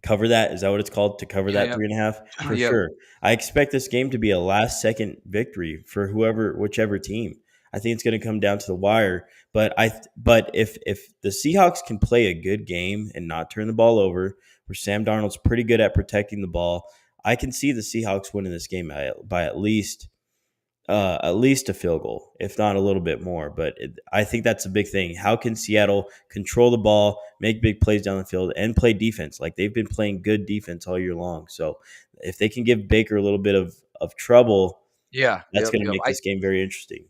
cover that. Is that what it's called? To cover Yeah, that yep. 3.5 for Yep. sure. I expect this game to be a last second victory for whichever team. I think it's going to come down to the wire. But if the Seahawks can play a good game and not turn the ball over, where Sam Darnold's pretty good at protecting the ball, I can see the Seahawks winning this game by at least a field goal, if not a little bit more. But I think that's a big thing. How can Seattle control the ball, make big plays down the field, and play defense? Like they've been playing good defense all year long. So if they can give Baker a little bit of trouble, Yeah. that's Yep. going to Yep. make this game very interesting.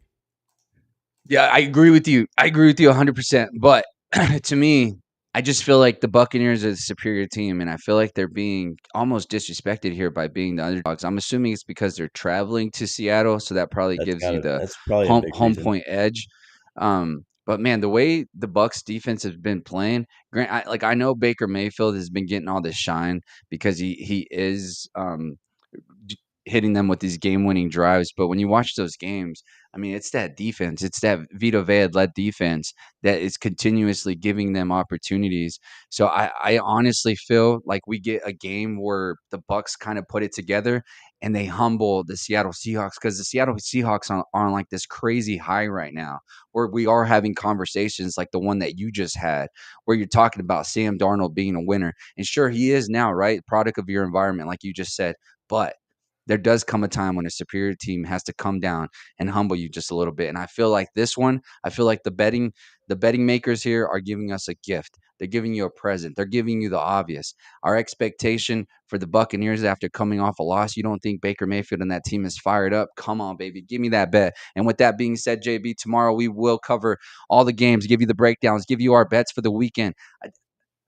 Yeah, I agree with you. I agree with you 100%. But to me, I just feel like the Buccaneers are the superior team, and I feel like they're being almost disrespected here by being the underdogs. I'm assuming it's because they're traveling to Seattle, so that probably gives you the That's probably a home big home reason. point edge. But man, the way the Bucks defense has been playing, I know Baker Mayfield has been getting all this shine because he is hitting them with these game-winning drives. But when you watch those games, I mean, it's that defense, it's that Vito Vea-led defense that is continuously giving them opportunities. So I honestly feel like we get a game where the Bucks kind of put it together and they humble the Seattle Seahawks because the Seattle Seahawks are on like this crazy high right now, where we are having conversations like the one that you just had, where you're talking about Sam Darnold being a winner. And sure, he is now, right? Product of your environment, like you just said. But there does come a time when a superior team has to come down and humble you just a little bit. And I feel like this one, I feel like the betting makers here are giving us a gift. They're giving you a present. They're giving you the obvious. Our expectation for the Buccaneers after coming off a loss, you don't think Baker Mayfield and that team is fired up? Come on, baby. Give me that bet. And with that being said, JB, tomorrow we will cover all the games, give you the breakdowns, give you our bets for the weekend.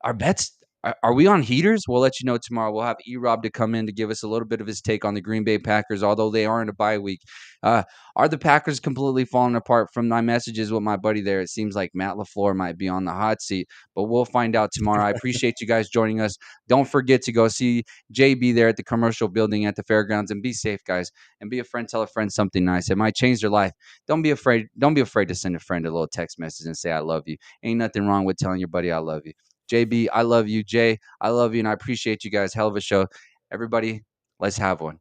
Our bets are we on heaters? We'll let you know tomorrow. We'll have E-Rob to come in to give us a little bit of his take on the Green Bay Packers, although they are in a bye week. Are the Packers completely falling apart? From my messages with my buddy there, it seems like Matt LaFleur might be on the hot seat, but we'll find out tomorrow. I appreciate you guys joining us. Don't forget to go see JB there at the commercial building at the fairgrounds, and be safe, guys, and be a friend. Tell a friend something nice. It might change their life. Don't be afraid. Don't be afraid to send a friend a little text message and say, I love you. Ain't nothing wrong with telling your buddy I love you. JB, I love you. Jay, I love you, and I appreciate you guys. Hell of a show. Everybody, let's have one.